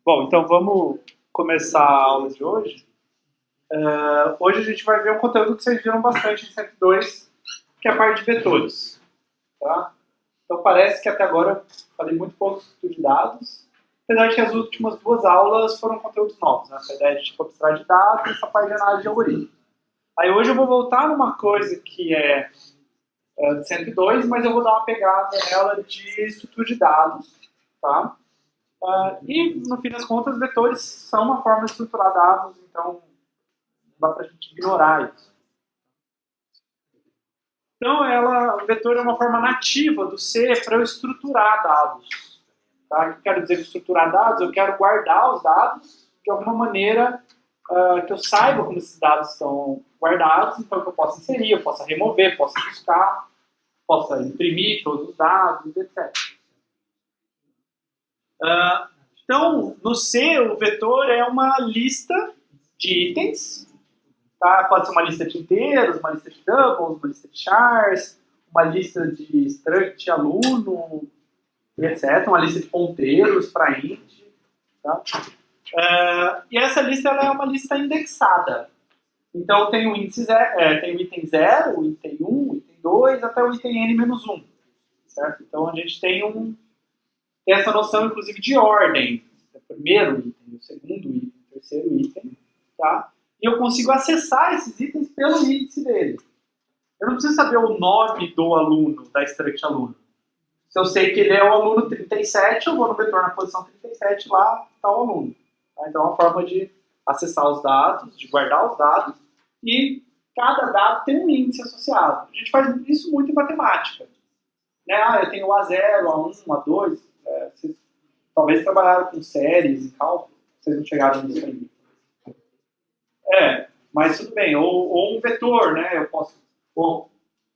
Bom, então vamos começar a aula de hoje. Hoje a gente vai ver um conteúdo que vocês viram bastante em 102, que é a parte de vetores. Tá? Então parece que até agora eu falei muito pouco de dados, apesar de que as últimas duas aulas foram conteúdos novos, né? Essa ideia de abstrair de dados e essa parte de análise de algoritmo. Aí hoje eu vou voltar numa coisa que é de 102, mas eu vou dar uma pegada nela de estrutura de dados. Tá? E, no fim das contas, vetores são uma forma de estruturar dados, então não dá para a gente ignorar isso. Então, o vetor é uma forma nativa do C para eu estruturar dados. Tá? O que eu quero dizer com estruturar dados? Eu quero guardar os dados de alguma maneira que eu saiba como esses dados estão guardados, então que eu possa inserir, eu possa remover, possa buscar, possa imprimir todos os dados, etc. Então, no C, o vetor é uma lista de itens. Tá? Pode ser uma lista de inteiros, uma lista de doubles, uma lista de chars, uma lista de struct aluno, etc. Uma lista de ponteiros para int. Tá? E essa lista ela é uma lista indexada. Então, tem o índice tem o item 0, o item 1, o item 2, até o item n-1. Certo? Então, a gente tem essa noção, inclusive, de ordem. O primeiro item, o segundo item, o terceiro item. Tá? E eu consigo acessar esses itens pelo índice dele. Eu não preciso saber o nome do aluno, da struct aluno. Se eu sei que ele é o aluno 37, eu vou no vetor na posição 37, lá está o aluno. Tá? Então, é uma forma de acessar os dados, de guardar os dados, e cada dado tem um índice associado. A gente faz isso muito em matemática. Né? Eu tenho o A0, A1, A2. Vocês talvez trabalharam com séries e cálculo, vocês não chegaram nisso ainda. Mas tudo bem. Ou um vetor, né? Eu posso. Ou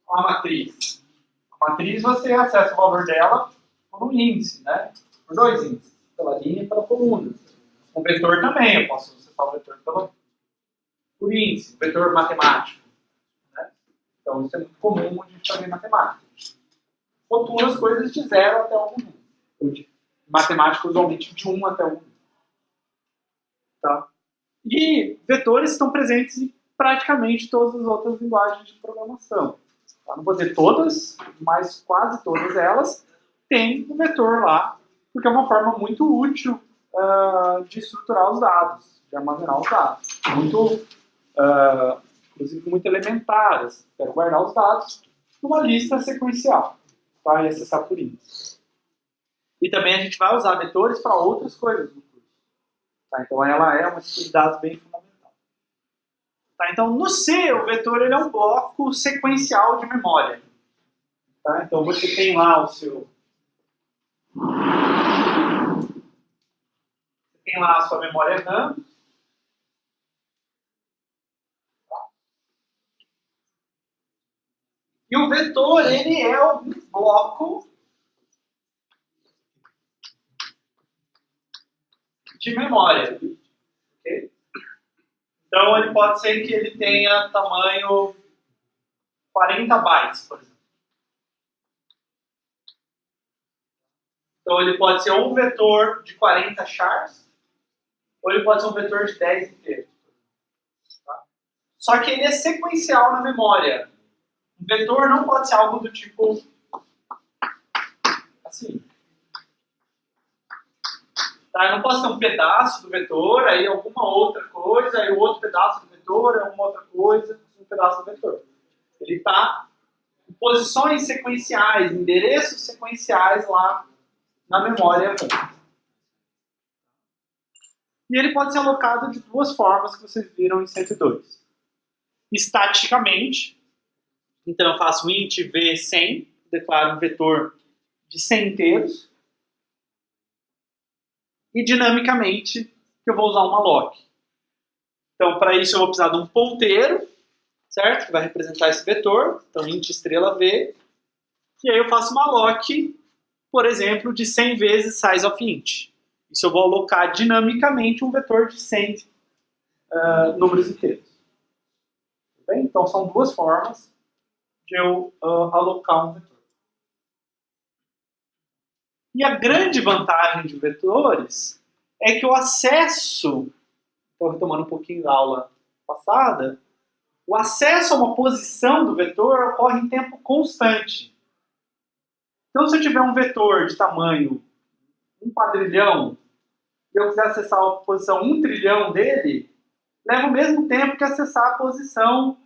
uma matriz. A matriz você acessa o valor dela por um índice, né? Por dois índices, pela linha e pela coluna. Um vetor também, eu posso acessar o vetor por índice, vetor matemático. Né? Então isso é muito comum a gente fazer em matemática. Rotula as coisas de 0 até 1. Matemática, usualmente, de 1 até 1. Tá? E vetores estão presentes em praticamente todas as outras linguagens de programação. Tá? Não vou dizer todas, mas quase todas elas têm um vetor lá, porque é uma forma muito útil de estruturar os dados, de armazenar os dados. Inclusive, muito elementares. Quero guardar os dados numa lista sequencial, tá? E acessar por índice. E também a gente vai usar vetores para outras coisas no curso. Tá? Então, ela é uma estrutura de dados bem fundamental. Tá? Então, no C, o vetor ele é um bloco sequencial de memória. Tá? Então, você tem lá Você tem lá a sua memória RAM. Tá? E o vetor, ele é um bloco de memória. Okay? Então, ele pode ser que ele tenha tamanho 40 bytes, por exemplo. Então, ele pode ser um vetor de 40 chars, ou ele pode ser um vetor de 10 inteiros. Tá? Só que ele é sequencial na memória. Um vetor não pode ser algo do tipo assim. Tá? Eu não posso ter um pedaço do vetor, aí alguma outra coisa, aí o outro pedaço do vetor, é uma outra coisa, um pedaço do vetor. Ele está em posições sequenciais, endereços sequenciais lá na memória. E ele pode ser alocado de duas formas que vocês viram em 102. Estaticamente, então eu faço int v 100, declaro um vetor de 100 inteiros. E dinamicamente, que eu vou usar uma lock. Então, para isso eu vou precisar de um ponteiro, certo? Que vai representar esse vetor. Então, int estrela v. E aí eu faço uma lock, por exemplo, de 100 vezes size of int. Isso eu vou alocar dinamicamente um vetor de 100 números inteiros. Tá bem? Então, são duas formas de eu alocar um vetor. E a grande vantagem de vetores é que o acesso, estou retomando um pouquinho da aula passada, o acesso a uma posição do vetor ocorre em tempo constante. Então, se eu tiver um vetor de tamanho 1 quadrilhão e eu quiser acessar a posição 1 trilhão dele, leva o mesmo tempo que acessar a posição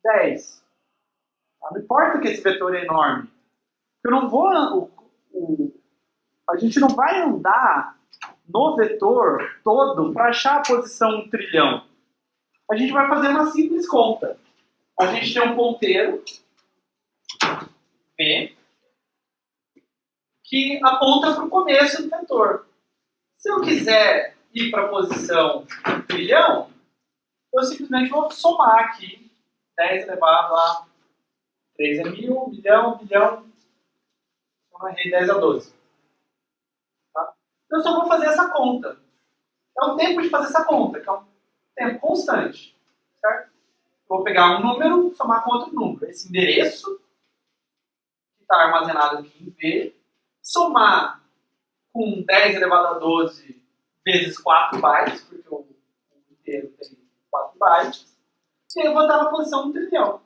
10. Não importa que esse vetor é enorme. Eu não vou... a gente não vai andar no vetor todo para achar a posição 1 trilhão. A gente vai fazer uma simples conta. A gente tem um ponteiro P que aponta para o começo do vetor. Se eu quiser ir para a posição 1 trilhão, eu simplesmente vou somar aqui 10 elevado a 3 é 1000, milhão, bilhão, eu errei 10 a 12. Tá? Então eu só vou fazer essa conta. É o tempo de fazer essa conta, que é um tempo constante. Certo? Vou pegar um número, somar com outro número. Esse endereço, que está armazenado aqui em V, somar com 10 elevado a 12 vezes 4 bytes, porque o inteiro tem 4 bytes, e aí eu vou estar na posição 1 trilhão.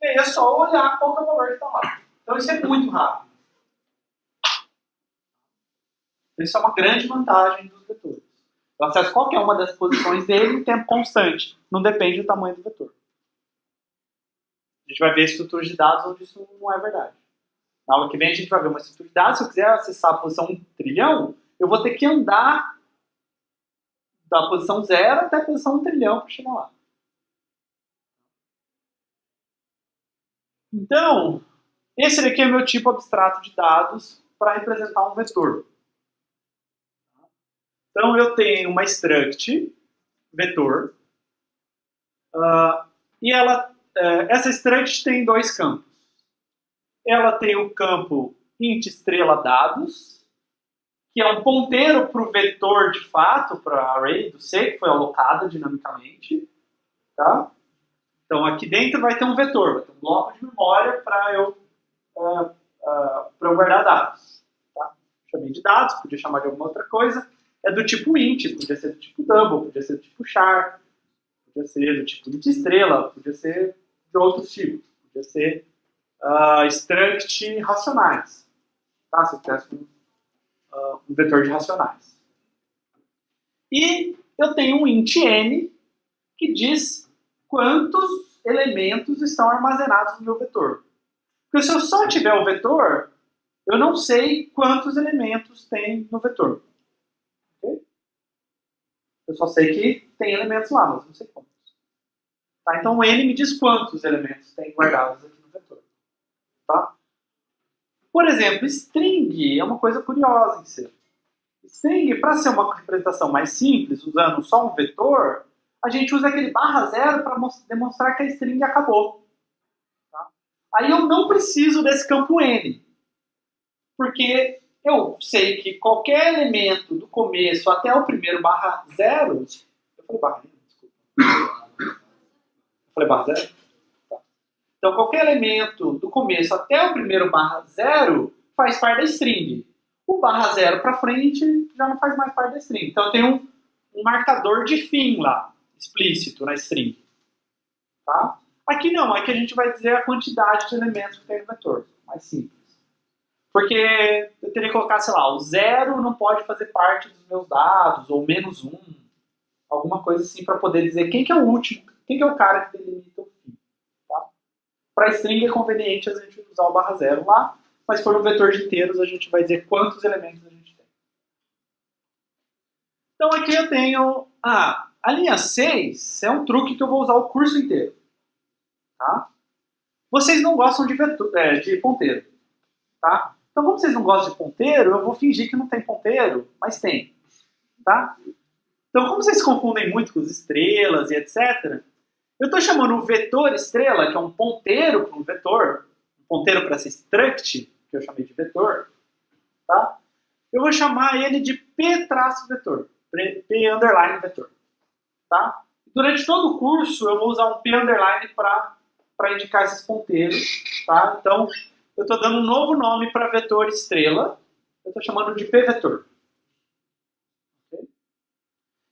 E aí é só olhar qual que é o valor que está lá. Então isso é muito rápido. Isso é uma grande vantagem dos vetores. Eu acesso qualquer uma das posições dele em tempo constante. Não depende do tamanho do vetor. A gente vai ver estruturas de dados onde isso não é verdade. Na aula que vem a gente vai ver uma estrutura de dados. Se eu quiser acessar a posição 1 trilhão, eu vou ter que andar da posição 0 até a posição 1 trilhão para chegar lá. Então, esse daqui é meu tipo abstrato de dados para representar um vetor. Então, eu tenho uma struct, vetor, e essa struct tem 2 campos. Ela tem o campo int estrela dados, que é um ponteiro para o vetor de fato, para a array do C, que foi alocada dinamicamente. Tá? Então, aqui dentro vai ter um vetor, vai ter um bloco de memória para eu guardar dados. Tá? Chamei de dados, podia chamar de alguma outra coisa. É do tipo int, podia ser do tipo double, podia ser do tipo char, podia ser do tipo int estrela, podia ser de outros tipos. Podia ser struct racionais. Tá? Se eu tivesse um vetor de racionais. E eu tenho um int n que diz quantos elementos estão armazenados no meu vetor. Porque se eu só tiver o vetor, eu não sei quantos elementos tem no vetor. Okay? Eu só sei que tem elementos lá, mas não sei quantos. Tá? Então o n me diz quantos elementos tem guardados aqui no vetor. Tá? Por exemplo, string é uma coisa curiosa em C. String, para ser uma representação mais simples, usando só um vetor, a gente usa aquele /0 para demonstrar que a string acabou. Tá? Aí eu não preciso desse campo n, porque eu sei que qualquer elemento do começo até o primeiro /0... Eu falei /0? Desculpa. Eu falei /0? Tá. Então, qualquer elemento do começo até o primeiro /0 faz parte da string. O /0 para frente já não faz mais parte da string. Então, tem um marcador de fim lá, explícito na string. Tá? Aqui não, aqui a gente vai dizer a quantidade de elementos que tem no vetor. Mais simples. Porque eu teria que colocar, sei lá, o 0 não pode fazer parte dos meus dados, ou -1, alguma coisa assim, para poder dizer quem que é o último, quem que é o cara que delimita o fim. Tá? Para string é conveniente a gente usar o /0 lá, mas por um vetor de inteiros a gente vai dizer quantos elementos a gente tem. Então aqui eu tenho... a linha 6 é um truque que eu vou usar o curso inteiro. Tá? Vocês não gostam de ponteiro. Tá? Então, como vocês não gostam de ponteiro, eu vou fingir que não tem ponteiro, mas tem. Tá? Então, como vocês se confundem muito com as estrelas e etc., eu estou chamando o vetor estrela, que é um ponteiro para um vetor, um ponteiro para essa struct, que eu chamei de vetor, tá? Eu vou chamar ele de P-vetor, P_vetor. Tá? Durante todo o curso, eu vou usar um P underline para indicar esses ponteiros. Tá? Então, eu estou dando um novo nome para vetor estrela. eu estou chamando de p-vetor. Okay?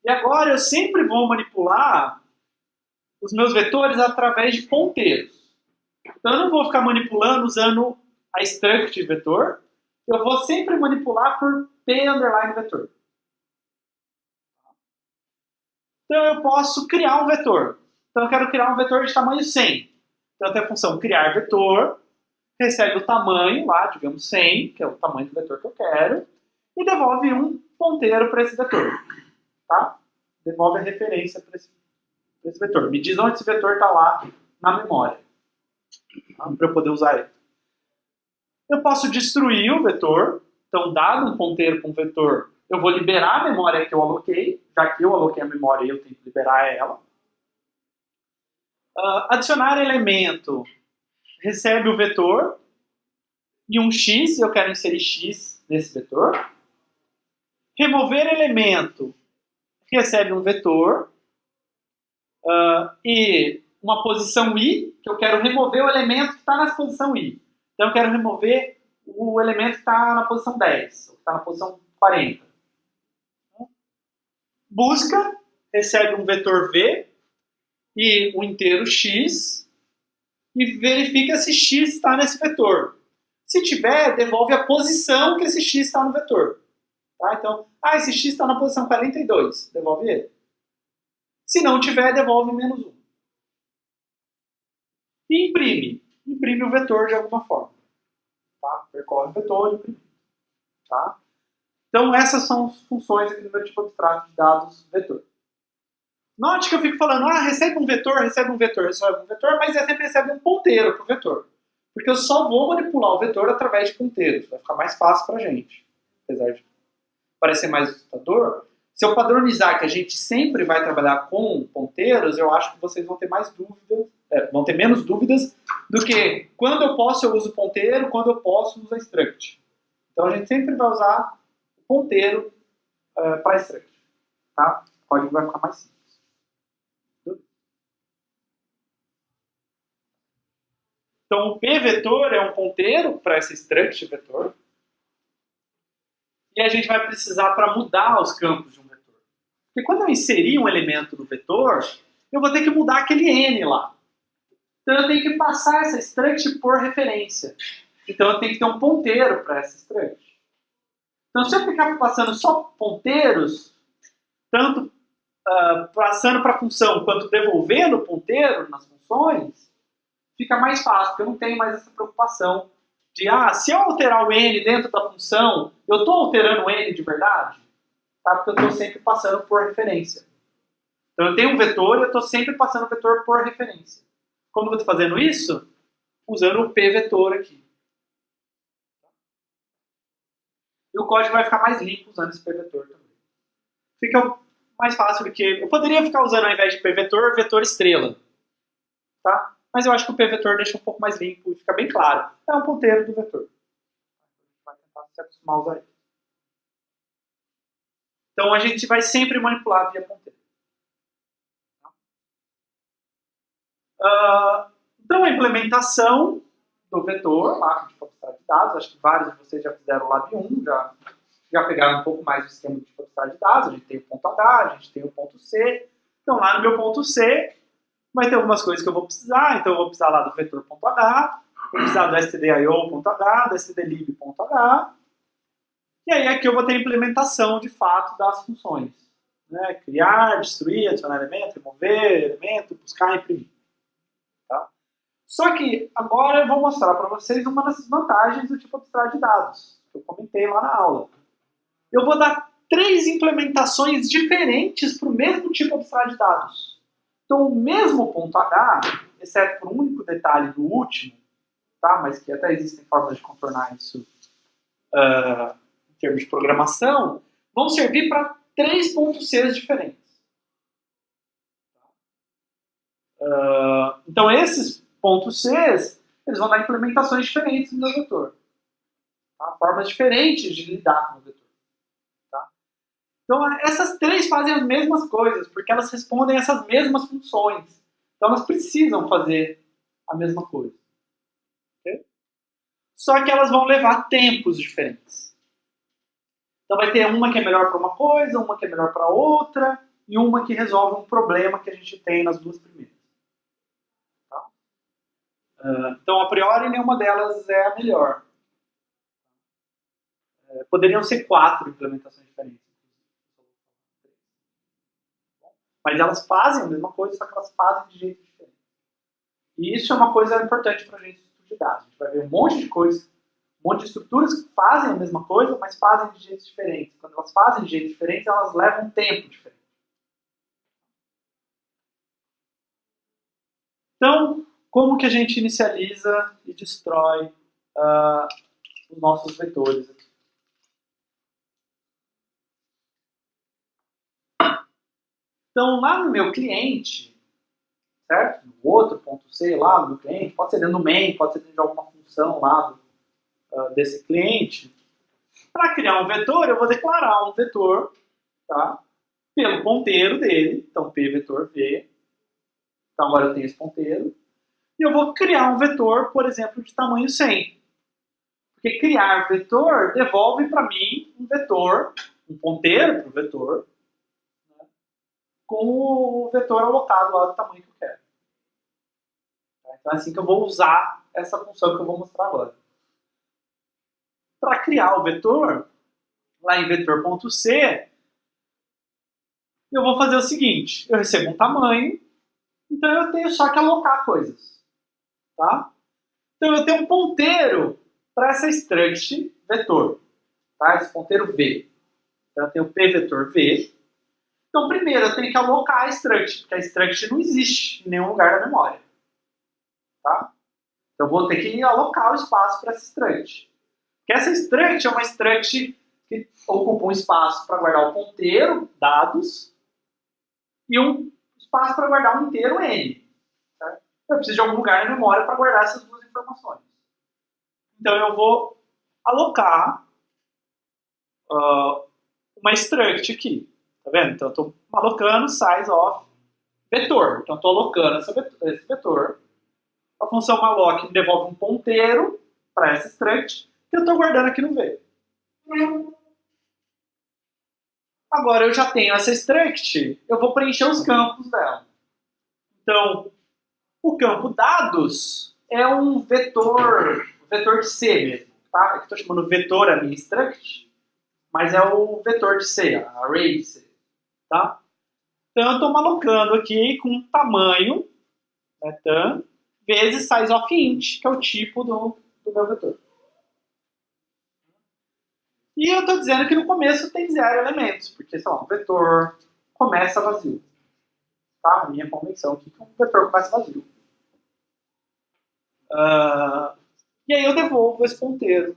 E agora eu sempre vou manipular os meus vetores através de ponteiros. Então eu não vou ficar manipulando usando a struct vetor, eu vou sempre manipular por p_vetor. Então eu posso criar um vetor. Então eu quero criar um vetor de tamanho 100. Então tem a função criar vetor, recebe o tamanho lá, digamos 100, que é o tamanho do vetor que eu quero, e devolve um ponteiro para esse vetor. Tá? Devolve a referência para esse vetor. Me diz onde esse vetor está lá na memória, tá? Para eu poder usar ele. Eu posso destruir o vetor. Então, dado um ponteiro com um vetor, eu vou liberar a memória que eu aloquei. Já que eu aloquei a memória, eu tenho que liberar ela. Adicionar elemento recebe o vetor e um x, eu quero inserir x nesse vetor. Remover elemento recebe um vetor e uma posição i, que eu quero remover o elemento que está na posição i. Então eu quero remover o elemento que está na posição 10, ou que está na posição 40. Busca recebe um vetor v e um inteiro x e verifica se x está nesse vetor. Se tiver, devolve a posição que esse x está no vetor. Tá? Então, esse x está na posição 42, devolve ele. Se não tiver, devolve menos 1. E imprime o vetor de alguma forma. Tá? Percorre o vetor e imprime. Tá? Então, essas são as funções aqui no meu tipo abstrato de dados vetor. Note que eu fico falando, recebe um vetor, mas sempre recebe um ponteiro para o vetor. Porque eu só vou manipular o vetor através de ponteiros. Vai ficar mais fácil para a gente. Apesar de parecer mais assustador, se eu padronizar que a gente sempre vai trabalhar com ponteiros, eu acho que vocês vão ter mais dúvidas, vão ter menos dúvidas do que quando eu posso eu uso ponteiro, quando eu posso eu uso a struct. Então a gente sempre vai usar o ponteiro para struct. Tá? O código vai ficar mais simples. Então o p-vetor é um ponteiro para essa struct vetor. E a gente vai precisar para mudar os campos de um vetor. Porque quando eu inserir um elemento no vetor, eu vou ter que mudar aquele n lá. Então eu tenho que passar essa struct por referência. Então eu tenho que ter um ponteiro para essa struct. Então se eu ficar passando só ponteiros, tanto passando para a função quanto devolvendo o ponteiro nas funções, fica mais fácil, porque eu não tenho mais essa preocupação de, se eu alterar o n dentro da função, eu estou alterando o n de verdade? Tá? Porque eu estou sempre passando por referência. Então eu tenho um vetor e eu estou sempre passando o vetor por referência. Como eu estou fazendo isso? Usando o p-vetor aqui. E o código vai ficar mais limpo usando esse p-vetor também. Fica mais fácil do que... Eu poderia ficar usando, ao invés de p-vetor, vetor estrela. Tá? Mas eu acho que o p-vetor deixa um pouco mais limpo e fica bem claro. É um ponteiro do vetor. A gente vai tentar se acostumar a usar ele. Então a gente vai sempre manipular via ponteiro. Então a implementação do vetor, lá com tipo abstrato de dados, acho que vários de vocês já fizeram o Lab 1, já pegaram um pouco mais do esquema de tipo abstrato de dados. A gente tem o ponto H, a gente tem o ponto C. Então lá no meu ponto C vai ter algumas coisas que eu vou precisar. Então eu vou precisar lá do vetor.h, vou precisar do stdio.h, do stdlib.h. E aí aqui eu vou ter a implementação de fato das funções. Né? Criar, destruir, adicionar elemento, remover elemento, buscar e imprimir. Tá? Só que agora eu vou mostrar para vocês uma das vantagens do tipo abstrato de dados, que eu comentei lá na aula. Eu vou dar 3 implementações diferentes para o mesmo tipo abstrato de dados. Então, o mesmo ponto H, exceto por um único detalhe do último, tá? Mas que até existem formas de contornar isso em termos de programação, vão servir para 3 pontos C diferentes. Então, esses pontos C, eles vão dar implementações diferentes no meu vetor. Tá? Formas diferentes de lidar com o vetor. Tá? Então, essas 3 fazem as mesmas coisas, porque elas respondem a essas mesmas funções. Então, elas precisam fazer a mesma coisa. Okay? Só que elas vão levar tempos diferentes. Então vai ter uma que é melhor para uma coisa, uma que é melhor para outra, e uma que resolve um problema que a gente tem nas duas primeiras. Tá? Então, a priori, nenhuma delas é a melhor. Poderiam ser 4 implementações diferentes. Mas elas fazem a mesma coisa, só que elas fazem de jeito diferente. E isso é uma coisa importante para a gente estudar. A gente vai ver um monte de coisas, um monte de estruturas que fazem a mesma coisa, mas fazem de jeitos diferentes. Quando elas fazem de jeito diferente, elas levam um tempo diferente. Então, como que a gente inicializa e destrói os nossos vetores aqui? Então, lá no meu cliente, certo? No outro ponto C lá no meu cliente, pode ser dentro do main, pode ser dentro de alguma função lá desse cliente. Para criar um vetor, eu vou declarar um vetor, tá? Pelo ponteiro dele, então p vetor v. Então agora eu tenho esse ponteiro. E eu vou criar um vetor, por exemplo, de tamanho 100. Porque criar vetor devolve para mim um vetor, um ponteiro para o vetor, né, com o vetor alocado lá do tamanho que eu quero. Então é assim que eu vou usar essa função que eu vou mostrar agora. Para criar o vetor, lá em vetor.c, eu vou fazer o seguinte, eu recebo um tamanho, então eu tenho só que alocar coisas. Tá? Então eu tenho um ponteiro para essa struct vetor, tá? Esse ponteiro v. Então eu tenho p vetor v. Então primeiro eu tenho que alocar a struct, porque a struct não existe em nenhum lugar da memória. Tá? Então eu vou ter que alocar o espaço para essa struct. Porque essa struct é uma struct que ocupa um espaço para guardar o ponteiro, dados, e um espaço para guardar um inteiro n. Tá? Eu preciso de algum lugar na memória para guardar essas duas informações. Então eu vou alocar uma struct aqui. Tá vendo? Então eu estou alocando size of vetor. Então eu estou alocando esse vetor. A função malloc me devolve um ponteiro para essa struct que eu estou guardando aqui no V. Agora eu já tenho essa struct, eu vou preencher os campos dela. Então, o campo dados é um vetor de C mesmo. Tá? Aqui estou chamando vetor a minha struct, mas é o vetor de C, a array de C. Tá? Então eu estou alocando aqui com tamanho, né, tan, vezes size of int, que é o tipo do meu vetor. E eu estou dizendo que no começo tem 0 elementos, porque, sei lá, um vetor começa vazio. Tá? A minha convenção aqui é que um vetor começa vazio. E aí eu devolvo esse ponteiro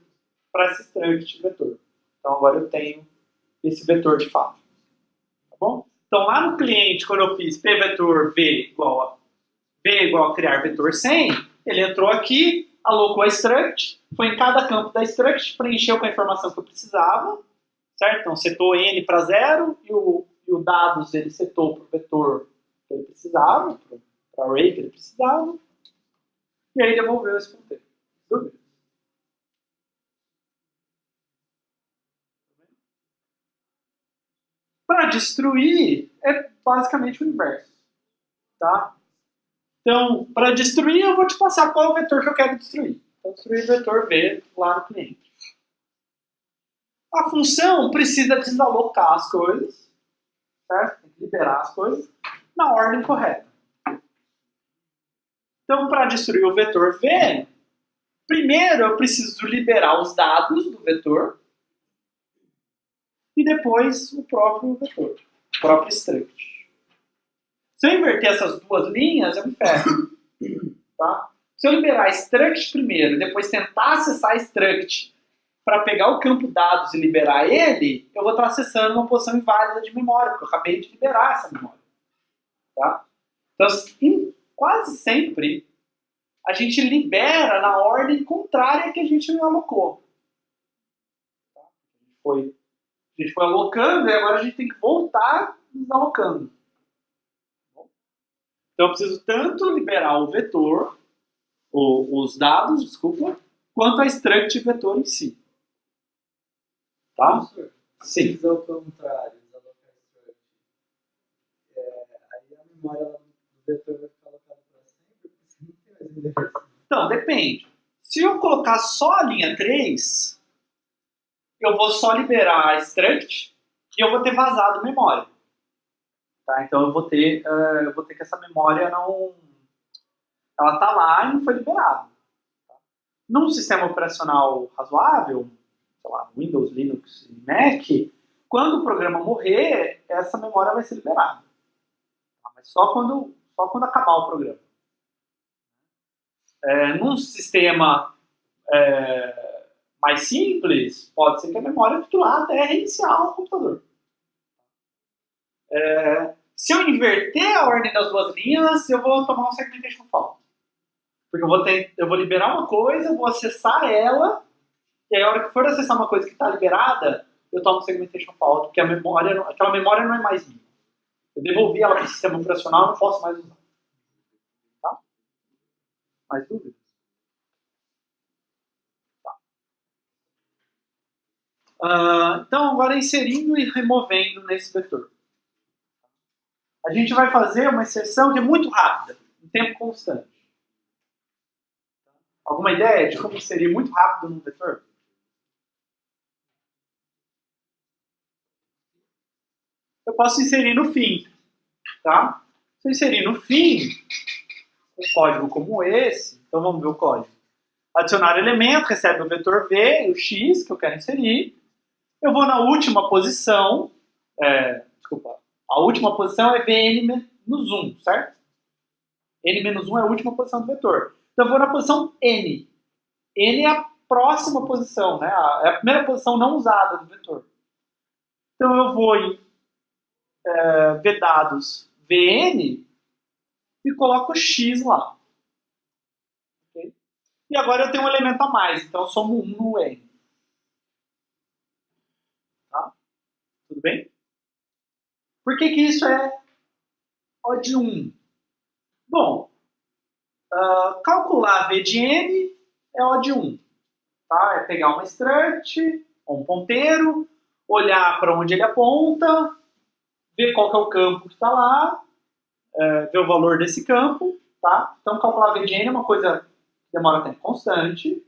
para esse struct vetor. Então agora eu tenho esse vetor de fato. Tá bom? Então lá no cliente, quando eu fiz p vetor v igual a criar vetor 100, ele entrou aqui, alocou a struct, foi em cada campo da struct, preencheu com a informação que eu precisava, certo? Então setou n para 0 e o dados ele setou para o vetor que ele precisava, para o array que ele precisava, e aí devolveu esse ponteiro. Tudo bem. Para destruir, é basicamente o inverso. Tá? Então, para destruir, eu vou te passar qual é o vetor que eu quero destruir. Então, destruir o vetor V lá no cliente. A função precisa desalocar as coisas, certo? Tem que liberar as coisas na ordem correta. Então, para destruir o vetor V, primeiro eu preciso liberar os dados do vetor e depois o próprio vetor, o próprio struct. Se eu inverter essas duas linhas, eu me ferro. Tá? Se eu liberar struct primeiro, depois tentar acessar struct para pegar o campo dados e liberar ele, eu vou estar acessando uma posição inválida de memória, porque eu acabei de liberar essa memória. Tá? Então, quase sempre, a gente libera na ordem contrária que a gente alocou. Tá? A gente foi alocando e agora a gente tem que voltar desalocando. Então eu preciso tanto liberar o vetor, os dados, desculpa, quanto a struct vetor em si. Tá? Sim. Se ao contrário, desalocar struct, aí a memória do vetor vai ficar alocada para sempre, porque você não tem mais endereço. Então, depende. Se eu colocar só a linha 3, eu vou só liberar a struct e eu vou ter vazado memória. Tá? Então eu vou ter que essa memória não... Ela está lá e não foi liberada. Tá? Num sistema operacional razoável, sei lá, Windows, Linux e Mac, quando o programa morrer, essa memória vai ser liberada. Tá? Mas só quando acabar o programa. Num sistema mais simples, pode ser que a memória fique lá até reiniciar o computador. Se eu inverter a ordem das duas linhas, eu vou tomar um segmentation fault. Porque eu vou liberar uma coisa, eu vou acessar ela, e aí a hora que for acessar uma coisa que está liberada, eu tomo um segmentation fault, porque aquela memória não é mais minha. Eu devolvi ela para o sistema operacional, não posso mais usar. Tá? Mais dúvidas? Então, agora inserindo e removendo nesse vetor. A gente vai fazer uma inserção que é muito rápida, em tempo constante. Alguma ideia de como inserir muito rápido num vetor? Eu posso inserir no fim. Tá? Se eu inserir no fim um código como esse, então vamos ver o código. Adicionar elemento, recebe o vetor V e o X que eu quero inserir. Eu vou na última posição, a última posição é Vn-1, certo? N-1 é a última posição do vetor. Então eu vou na posição N. N é a próxima posição, né? É a primeira posição não usada do vetor. Então eu vou em vdados Vn e coloco X lá. Okay? E agora eu tenho um elemento a mais, então eu somo 1 no N. Tá? Tudo bem? Por que isso é O de 1? Bom, calcular V de N é O de 1. Tá? É pegar uma struct, um ponteiro, olhar para onde ele aponta, ver qual que é o campo que está lá, ver o valor desse campo. Tá? Então, calcular V de N é uma coisa que demora tempo constante.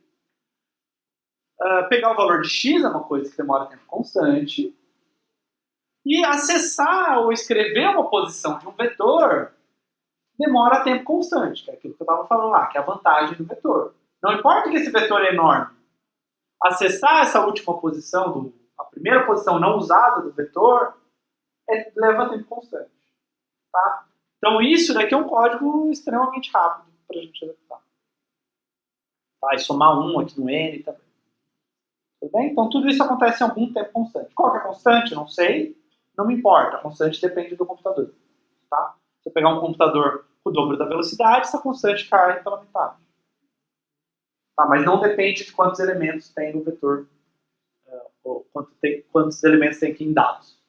Pegar o valor de X é uma coisa que demora tempo constante. E acessar ou escrever uma posição de um vetor demora tempo constante, que é aquilo que eu estava falando lá, que é a vantagem do vetor. Não importa que esse vetor é enorme, acessar essa última posição, a primeira posição não usada do vetor, leva tempo constante. Tá? Então isso daqui é um código extremamente rápido para a gente executar. Tá? E somar 1 aqui no N também. Tudo bem? Então tudo isso acontece em algum tempo constante. Qual que é a constante? Não sei. Não me importa. A constante depende do computador. Tá? Se eu pegar um computador com o dobro da velocidade, essa constante cai pela metade. Tá? Mas não depende de quantos elementos tem no vetor, ou quantos elementos tem aqui em dados.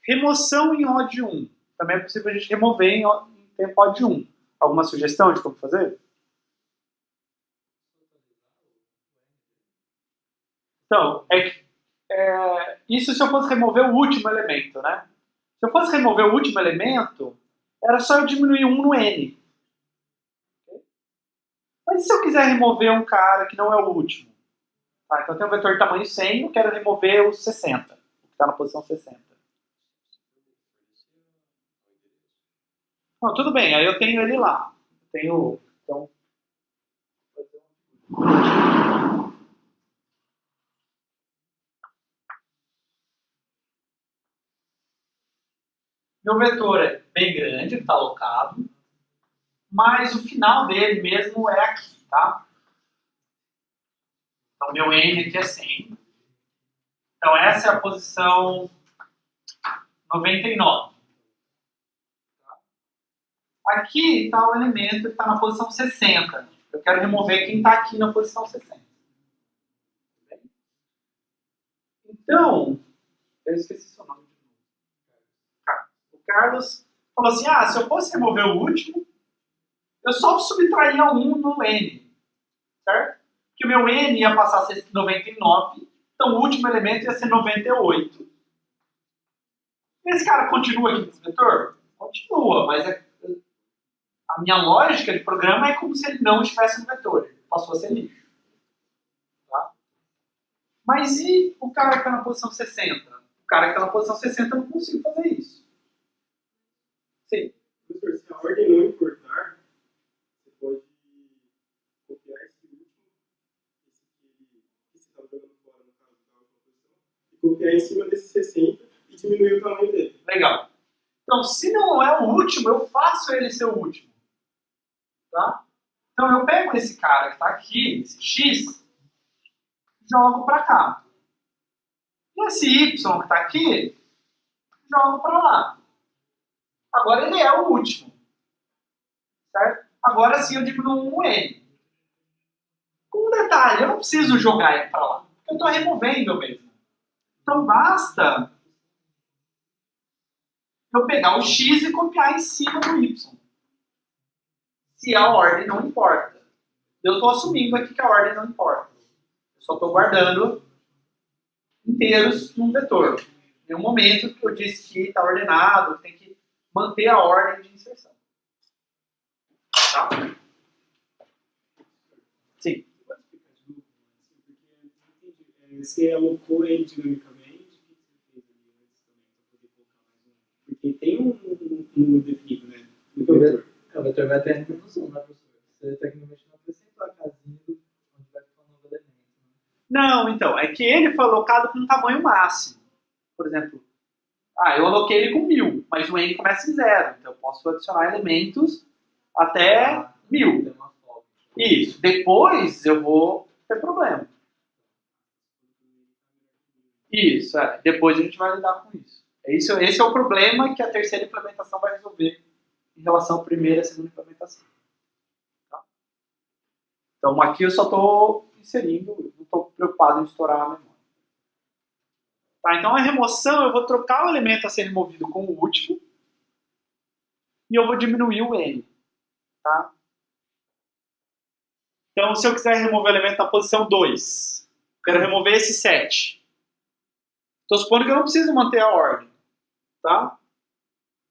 Remoção em O de 1. Também é possível a gente remover em tempo O de 1. Alguma sugestão de como fazer? Então, isso se eu fosse remover o último elemento, né? Se eu fosse remover o último elemento, era só eu diminuir 1 no N. Okay? Mas e se eu quiser remover um cara que não é o último? Tá, então eu tenho um vetor de tamanho 100, eu quero remover o 60, o que está na posição 60. Não, tudo bem, aí eu tenho ele lá. Então, meu vetor é bem grande, ele está alocado, mas o final dele mesmo é aqui, tá? Então, meu N aqui é 100. Então, essa é a posição 99. Aqui está o elemento que está na posição 60. Eu quero remover quem está aqui na posição 60. Então, eu esqueci seu nome. O Carlos falou assim, se eu fosse remover o último, eu só subtraía 1 no N, certo? Porque o meu N ia passar a ser 99, Então o último elemento ia ser 98. Esse cara continua aqui nesse vetor? Continua, mas a minha lógica de programa é como se ele não estivesse no vetor. Ele passou a ser lixo. Tá? Mas e o cara que está na posição 60? O cara que está na posição 60 eu não consigo fazer isso. Sim. Professor, se a ordem não importar, você pode copiar esse último, esse que você estava jogando fora no caso da última posição, e copiar em cima desse 60 e diminuir o tamanho dele. Legal. Então, se não é o último, eu faço ele ser o último. Tá? Então, eu pego esse cara que está aqui, esse X, jogo para cá. E esse Y que está aqui, jogo para lá. Agora ele é o último. Certo? Agora sim eu diminuo um N. Com um detalhe, eu não preciso jogar ele para lá. Porque eu estou removendo mesmo. Então basta eu pegar o X e copiar em cima do Y. Se a ordem não importa. Eu estou assumindo aqui que a ordem não importa. Eu só estou guardando inteiros num vetor. Em um momento que eu disse que está ordenado, tem que manter a ordem de inserção. Tá? Sim. Você pode explicar de novo? Porque você alocou ele dinamicamente, o que você fez ali antes também, para poder colocar mais um? Porque tem um definido, né? No vetor. O vetor vai ter a função, né, professor? Você tecnicamente não acrescentou a casinha onde vai ficar um novo elemento. Né? Não, então, é que ele foi alocado com um tamanho máximo. Por exemplo, eu aloquei ele com 1000, mas o N começa em 0. Então eu posso adicionar elementos até 1000. Tem uma folga. Isso. Depois eu vou ter problema. Isso, depois a gente vai lidar com isso. Esse é o problema que a terceira implementação vai resolver em relação à primeira e segunda implementação. Tá? Então aqui eu só estou inserindo, não estou preocupado em estourar a memória. Tá, então a remoção, eu vou trocar o elemento a ser removido com o último e eu vou diminuir o N. Tá? Então se eu quiser remover o elemento na posição 2, quero remover esse 7. Estou supondo que eu não preciso manter a ordem. Tá?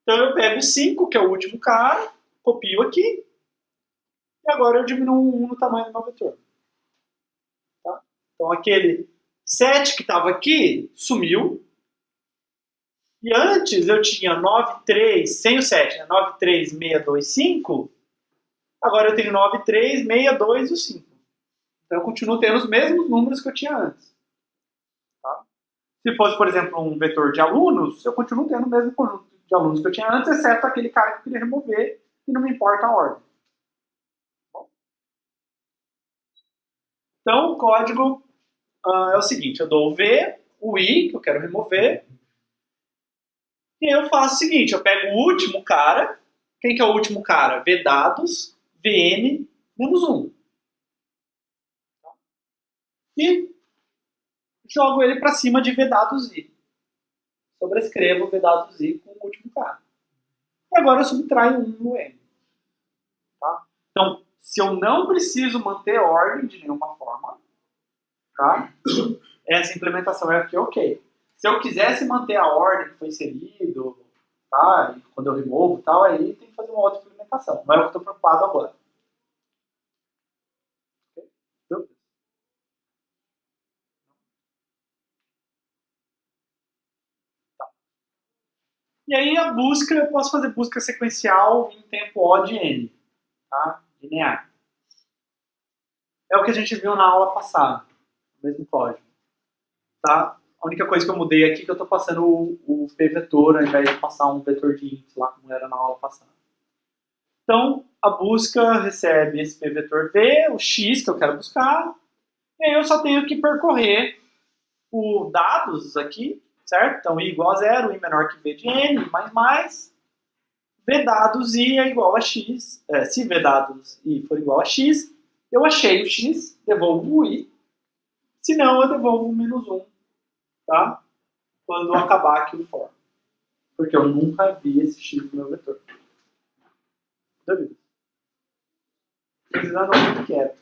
Então eu pego o 5, que é o último cara, copio aqui, e agora eu diminuo 1 no tamanho do meu vetor. Tá? Então aquele 7 que estava aqui, sumiu. E antes eu tinha 93, sem o 7, né? 93625. Agora eu tenho 9362 e o 5. Então eu continuo tendo os mesmos números que eu tinha antes. Tá? Se fosse, por exemplo, um vetor de alunos, eu continuo tendo o mesmo conjunto de alunos que eu tinha antes, exceto aquele cara que eu queria remover, e não me importa a ordem. Bom. Então o código é o seguinte, eu dou o V, o I, que eu quero remover, e eu faço o seguinte, eu pego o último cara, quem que é o último cara? VDados, VN, menos 1. E jogo ele para cima de VDados I. Sobrescrevo VDados I com o último cara. E agora eu subtraio 1 no N. Tá? Então, se eu não preciso manter ordem de nenhuma forma, tá? Essa implementação é aqui ok. Se eu quisesse manter a ordem que foi inserido, tá? E quando eu removo, tal, aí tem que fazer uma outra implementação. Não é o que eu estou preocupado agora. Okay? Então, tá. E aí a busca, eu posso fazer busca sequencial em tempo O de N, tá? Linear. É o que a gente viu na aula passada, o mesmo código. Tá? A única coisa que eu mudei aqui é que eu estou passando o p-vetor ao invés de passar um vetor de int lá como era na aula passada. Então, a busca recebe esse p-vetor v, o x que eu quero buscar, e aí eu só tenho que percorrer o dados aqui, certo? Então, i igual a 0, i menor que v de n, mais, v dados i é igual a x, se v dados i for igual a x, eu achei o x, devolvo o i, se não, eu devolvo o menos 1. Tá? Quando acabar aqui o for. Porque eu nunca vi esse x no meu vetor. Vocês andam muito quietos.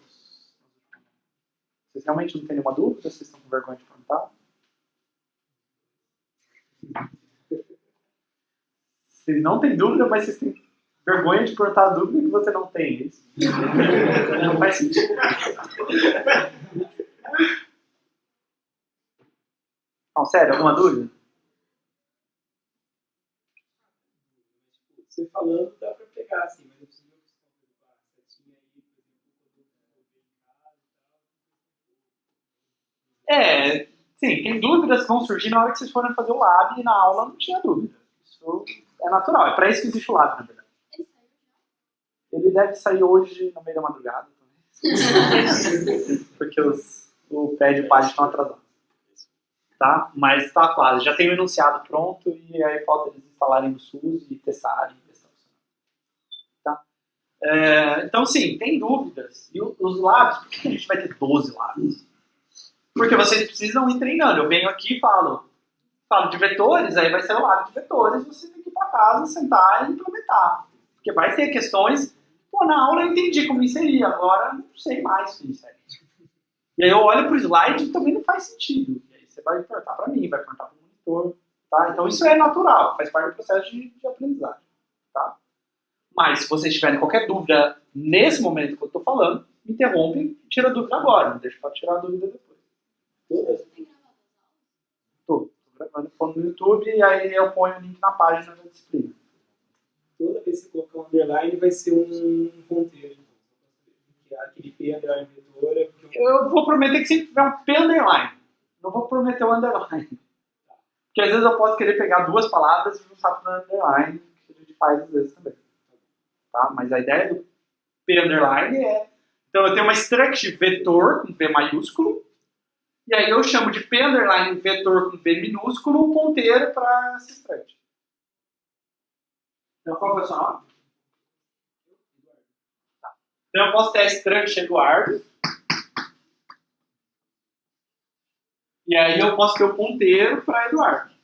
Vocês realmente não têm nenhuma dúvida? Vocês estão com vergonha de perguntar? Vocês não têm dúvida, mas vocês têm vergonha de perguntar a dúvida que você não tem. Isso não faz sentido. Não, sério, alguma dúvida? Você falando dá pra pegar, assim, mas eu preciso ver a setinha aí, por exemplo, Sim, tem dúvidas que vão surgir na hora que vocês forem fazer o lab e na aula não tinha dúvida. Isso é natural, é para isso que existe o lab, na verdade. Ele deve sair hoje no meio da madrugada, porque o pé de página estão atrasados. Tá? Mas está quase, já tem o enunciado pronto e aí falta eles instalarem no SUS e testarem. Tá? Então, sim, tem dúvidas. E os labs, por que a gente vai ter 12 labs? Porque vocês precisam ir treinando. Eu venho aqui e falo de vetores, aí vai ser o lab de vetores, você tem que ir para casa, sentar e implementar. Porque vai ter questões, na aula eu entendi como inserir, agora não sei mais como inserir. E aí eu olho para o slide e também não faz sentido. E aí você vai perguntar para mim, vai perguntar para o monitor. Tá? Então isso é natural, faz parte do processo de aprendizagem. Tá? Mas se vocês tiverem qualquer dúvida nesse momento que eu estou falando, me interrompe e tira a dúvida agora, não deixa para tirar a dúvida depois. Estou gravando no YouTube e aí eu ponho o link na página da disciplina. Toda vez que você colocar um underline vai ser um ponteiro. Que é aquele P underline vetor. Eu vou prometer que sempre tiver um P underline. Não vou prometer o underline. Porque às vezes eu posso querer pegar duas palavras e juntar para o underline, que a gente faz às vezes também. Tá? Mas a ideia do P underline é... Então eu tenho uma struct vetor com V maiúsculo, e aí eu chamo de P underline vetor com V minúsculo o ponteiro para essa struct. Então qual é o seu nome? Tá. Então eu posso ter a struct Eduardo. E aí eu posso ter o ponteiro para Eduardo.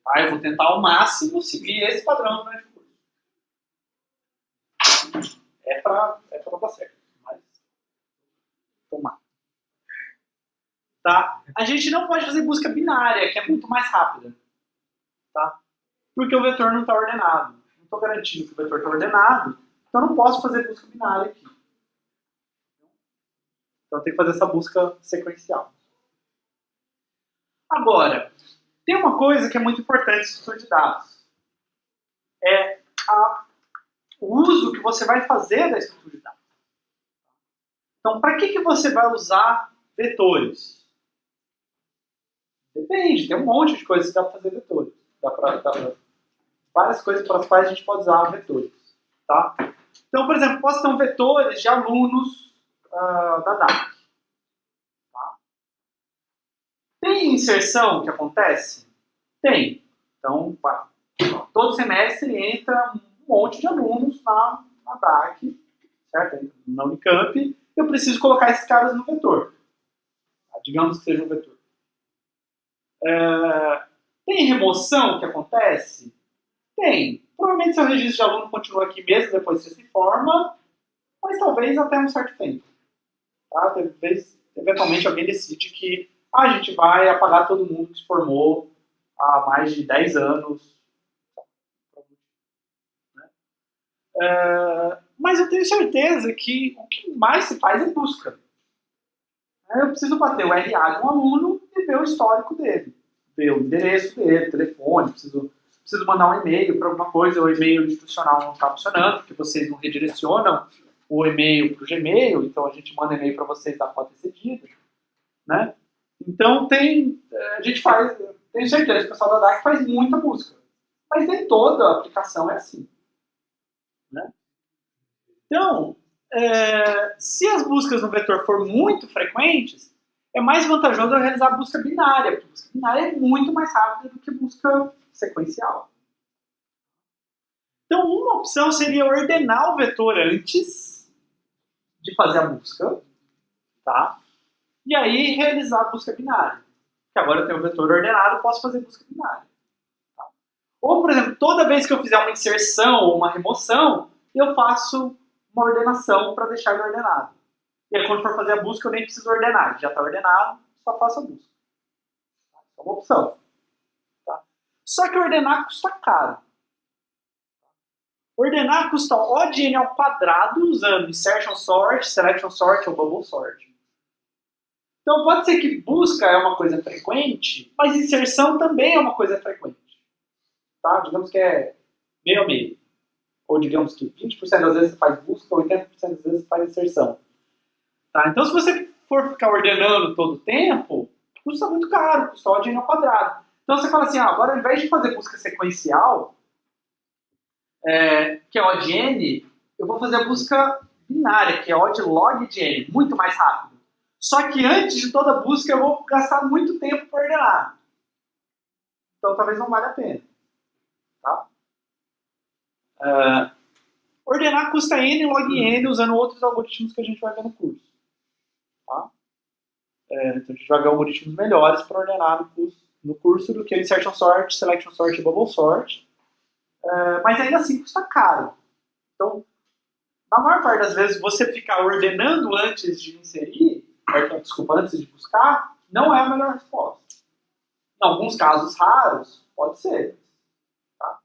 Tá? Eu vou tentar ao máximo seguir esse padrão durante o curso. É para dar certo. Mas tomar. Tá? A gente não pode fazer busca binária, que é muito mais rápida. Tá? Porque o vetor não está ordenado. Não estou garantindo que o vetor está ordenado, então eu não posso fazer busca binária aqui. Então eu tenho que fazer essa busca sequencial. Agora, tem uma coisa que é muito importante no estudo de dados. É o uso que você vai fazer da estrutura de dados. Então, para que você vai usar vetores? Depende, tem um monte de coisas que dá para fazer vetores. Várias coisas para as quais a gente pode usar vetores. Tá? Então, por exemplo, posso ter vetores de alunos da DAC. Tá? Tem inserção que acontece? Tem. Então, todo semestre entra um monte de alunos na DAC, certo? Na Unicamp, eu preciso colocar esses caras no vetor. Tá? Digamos que seja um vetor. Tem remoção que acontece? Tem. Provavelmente seu registro de aluno continua aqui mesmo depois que você se forma, mas talvez até um certo tempo. Tá? Talvez, eventualmente, alguém decide que a gente vai apagar todo mundo que se formou há mais de 10 anos. Mas eu tenho certeza que o que mais se faz é busca. Eu preciso bater o RA de um aluno e ver o histórico dele. Ver o endereço dele, o telefone, preciso mandar um e-mail para alguma coisa, o e-mail institucional não está funcionando, porque vocês não redirecionam o e-mail para o Gmail, então a gente manda e-mail para vocês da foto excedida. Né? Então a gente faz, tenho certeza que o pessoal da DAC faz muita busca. Mas nem toda a aplicação é assim. Né? Então, se as buscas no vetor for muito frequentes, é mais vantajoso eu realizar a busca binária, porque a busca binária é muito mais rápida do que a busca sequencial. Então, uma opção seria ordenar o vetor antes de fazer a busca, tá? E aí realizar a busca binária. Porque agora eu tenho o vetor ordenado, eu posso fazer busca binária. Tá? Ou, por exemplo, toda vez que eu fizer uma inserção ou uma remoção, eu faço uma ordenação para deixar ele ordenado. E aí, quando for fazer a busca, eu nem preciso ordenar. Já está ordenado, só faço a busca. É uma opção. Tá? Só que ordenar custa caro. Ordenar custa O de n ao quadrado usando insertion sort, selection sort ou bubble sort. Então pode ser que busca é uma coisa frequente, mas inserção também é uma coisa frequente. Tá? Digamos que é meio a meio. Ou digamos que 20% das vezes você faz busca, 80% das vezes você faz inserção. Tá? Então se você for ficar ordenando todo o tempo, custa muito caro, custa O de n ao quadrado. Então você fala assim, agora ao invés de fazer busca sequencial, que é O de n, eu vou fazer a busca binária, que é O de log de n, muito mais rápido. Só que antes de toda busca eu vou gastar muito tempo para ordenar. Então talvez não valha a pena. Tá? Ordenar custa n log n usando outros algoritmos que a gente vai ver no curso. Tá? Então a gente vai ver algoritmos melhores para ordenar no curso do que insertion sort, selection sort e bubble sort. Mas ainda assim custa caro. Então, na maior parte das vezes, você ficar ordenando antes de inserir, antes de buscar, não é a melhor resposta. Em alguns casos raros, pode ser. Tá?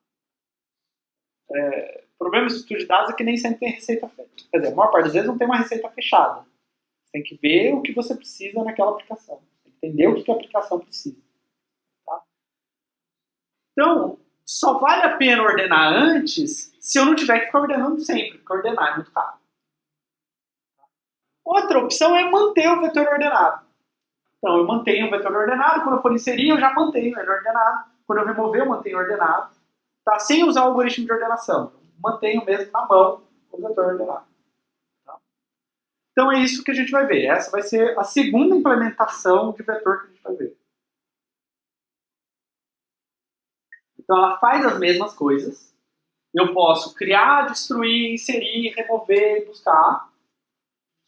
O problema do estudo de dados é que nem sempre tem receita fechada. Quer dizer, a maior parte das vezes não tem uma receita fechada. Você tem que ver o que você precisa naquela aplicação. Tem que entender o que a aplicação precisa. Tá? Então, só vale a pena ordenar antes se eu não tiver que ficar ordenando sempre, porque ordenar é muito caro. Outra opção é manter o vetor ordenado. Então, eu mantenho o vetor ordenado, quando eu for inserir, eu já mantenho ele ordenado. Quando eu remover, eu mantenho ordenado. Tá? Sem usar o algoritmo de ordenação. Eu mantenho mesmo na mão o vetor ordenado. Tá? Então, é isso que a gente vai ver. Essa vai ser a segunda implementação de vetor que a gente vai ver. Então, ela faz as mesmas coisas. Eu posso criar, destruir, inserir, remover, buscar.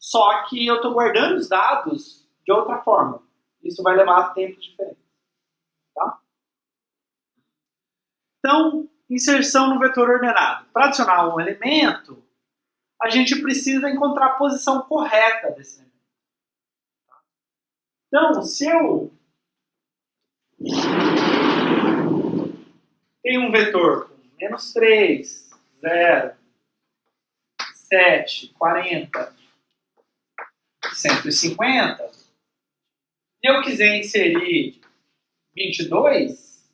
Só que eu estou guardando os dados de outra forma. Isso vai levar a tempos diferentes. Tá? Então, inserção no vetor ordenado. Para adicionar um elemento, a gente precisa encontrar a posição correta desse elemento. Tá? Então, se eu tenho um vetor com -3, 0, 7, 40, 150, e eu quiser inserir 22,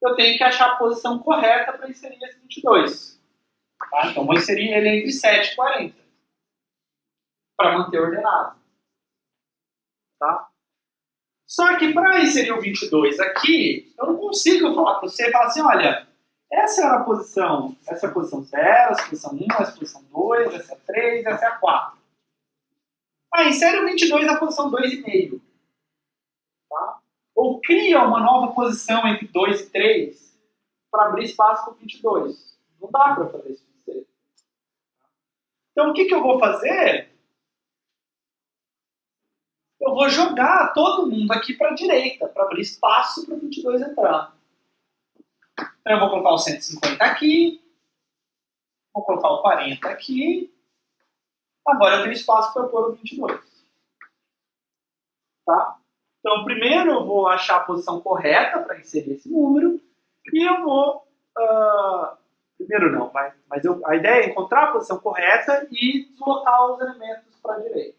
eu tenho que achar a posição correta para inserir esse 22. Tá? Então, vou inserir ele entre 7 e 40, para manter ordenado. Tá? Só que para inserir o 22 aqui, eu não consigo falar para você e falar assim, olha, essa era a posição 0, essa é a posição 1, essa é a posição 2, essa é a 3, essa é a 4. Insere o 22 na posição 2,5. Tá? Ou cria uma nova posição entre 2 e 3 para abrir espaço para o 22. Não dá para fazer isso. Então, o que eu vou fazer? Eu vou jogar todo mundo aqui para a direita, para abrir espaço para o 22 entrar. Então, eu vou colocar o 150 aqui, vou colocar o 40 aqui, agora eu tenho espaço para pôr o 22. Tá? Então, primeiro eu vou achar a posição correta para inserir esse número, e eu vou... primeiro não, mas a ideia é encontrar a posição correta e deslocar os elementos para a direita.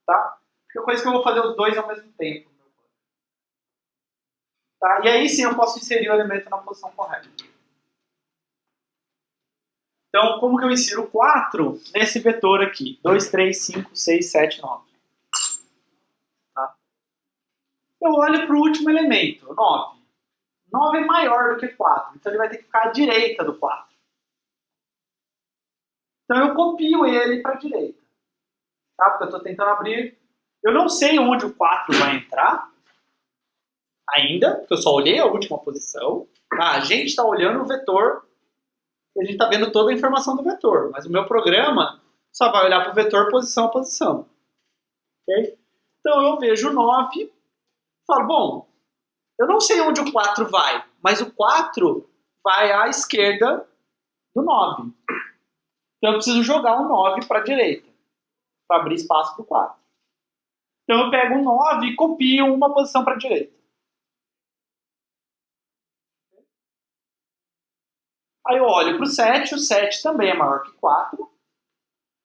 Tá? Porque é coisa que eu vou fazer os dois ao mesmo tempo. Tá? E aí sim eu posso inserir o elemento na posição correta. Então, como que eu insiro 4 nesse vetor aqui? 2, 3, 5, 6, 7, 9. Tá? Eu olho para o último elemento, 9. 9 é maior do que 4, então ele vai ter que ficar à direita do 4. Então eu copio ele para a direita. Tá? Porque eu estou tentando abrir... Eu não sei onde o 4 vai entrar ainda, porque eu só olhei a última posição. Tá? A gente está olhando o vetor, e a gente está vendo toda a informação do vetor, mas o meu programa só vai olhar para o vetor posição a posição. Okay? Então eu vejo 9 e falo, bom, eu não sei onde o 4 vai, mas o 4 vai à esquerda do 9. Então eu preciso jogar o 9 para a direita. para abrir espaço para o 4. Então eu pego o 9 e copio uma posição para a direita. Aí eu olho para o 7 também é maior que 4.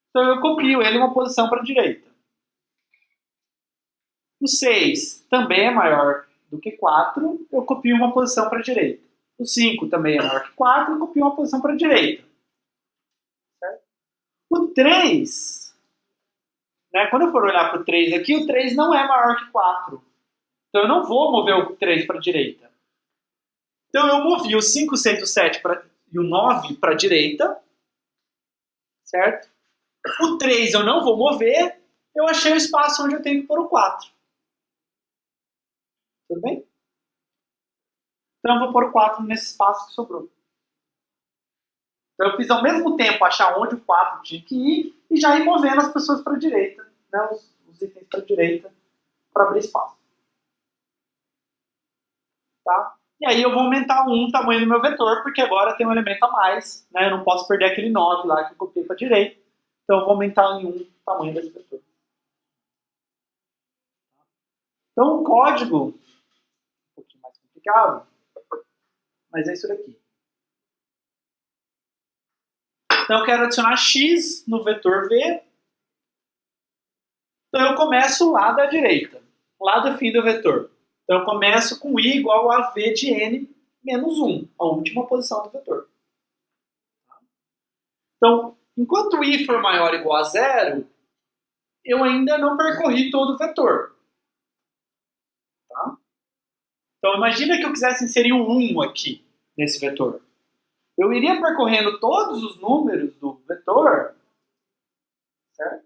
Então eu copio ele uma posição para a direita. O 6 também é maior do que 4, eu copio uma posição para a direita. O 5 também é maior que 4, eu copio uma posição para a direita. Certo? O 3, né, quando eu for olhar para o 3 aqui, o 3 não é maior que 4. Então eu não vou mover o 3 para a direita. Então eu movi o 5, 6, o 7 e o 9 para a direita. Certo? O 3 eu não vou mover, eu achei o espaço onde eu tenho que pôr o 4. Tudo bem? Então eu vou pôr o 4 nesse espaço que sobrou. Então eu fiz ao mesmo tempo achar onde o 4 tinha que ir e já ir movendo as pessoas para a direita, né, os itens para a direita, para abrir espaço. Tá? E aí eu vou aumentar o tamanho do meu vetor, porque agora tem um elemento a mais, né, eu não posso perder aquele 9 lá que eu copiei para a direita, então eu vou aumentar em 1 o tamanho desse vetor. Então o código, um pouquinho mais complicado, mas é isso daqui. Então eu quero adicionar x no vetor v. Então eu começo lá da direita, lá do fim do vetor. Então eu começo com i igual a v de n menos 1, a última posição do vetor. Então, enquanto i for maior ou igual a 0, eu ainda não percorri todo o vetor. Tá? Então imagina que eu quisesse inserir um 1 aqui, nesse vetor. Eu iria percorrendo todos os números do vetor, certo?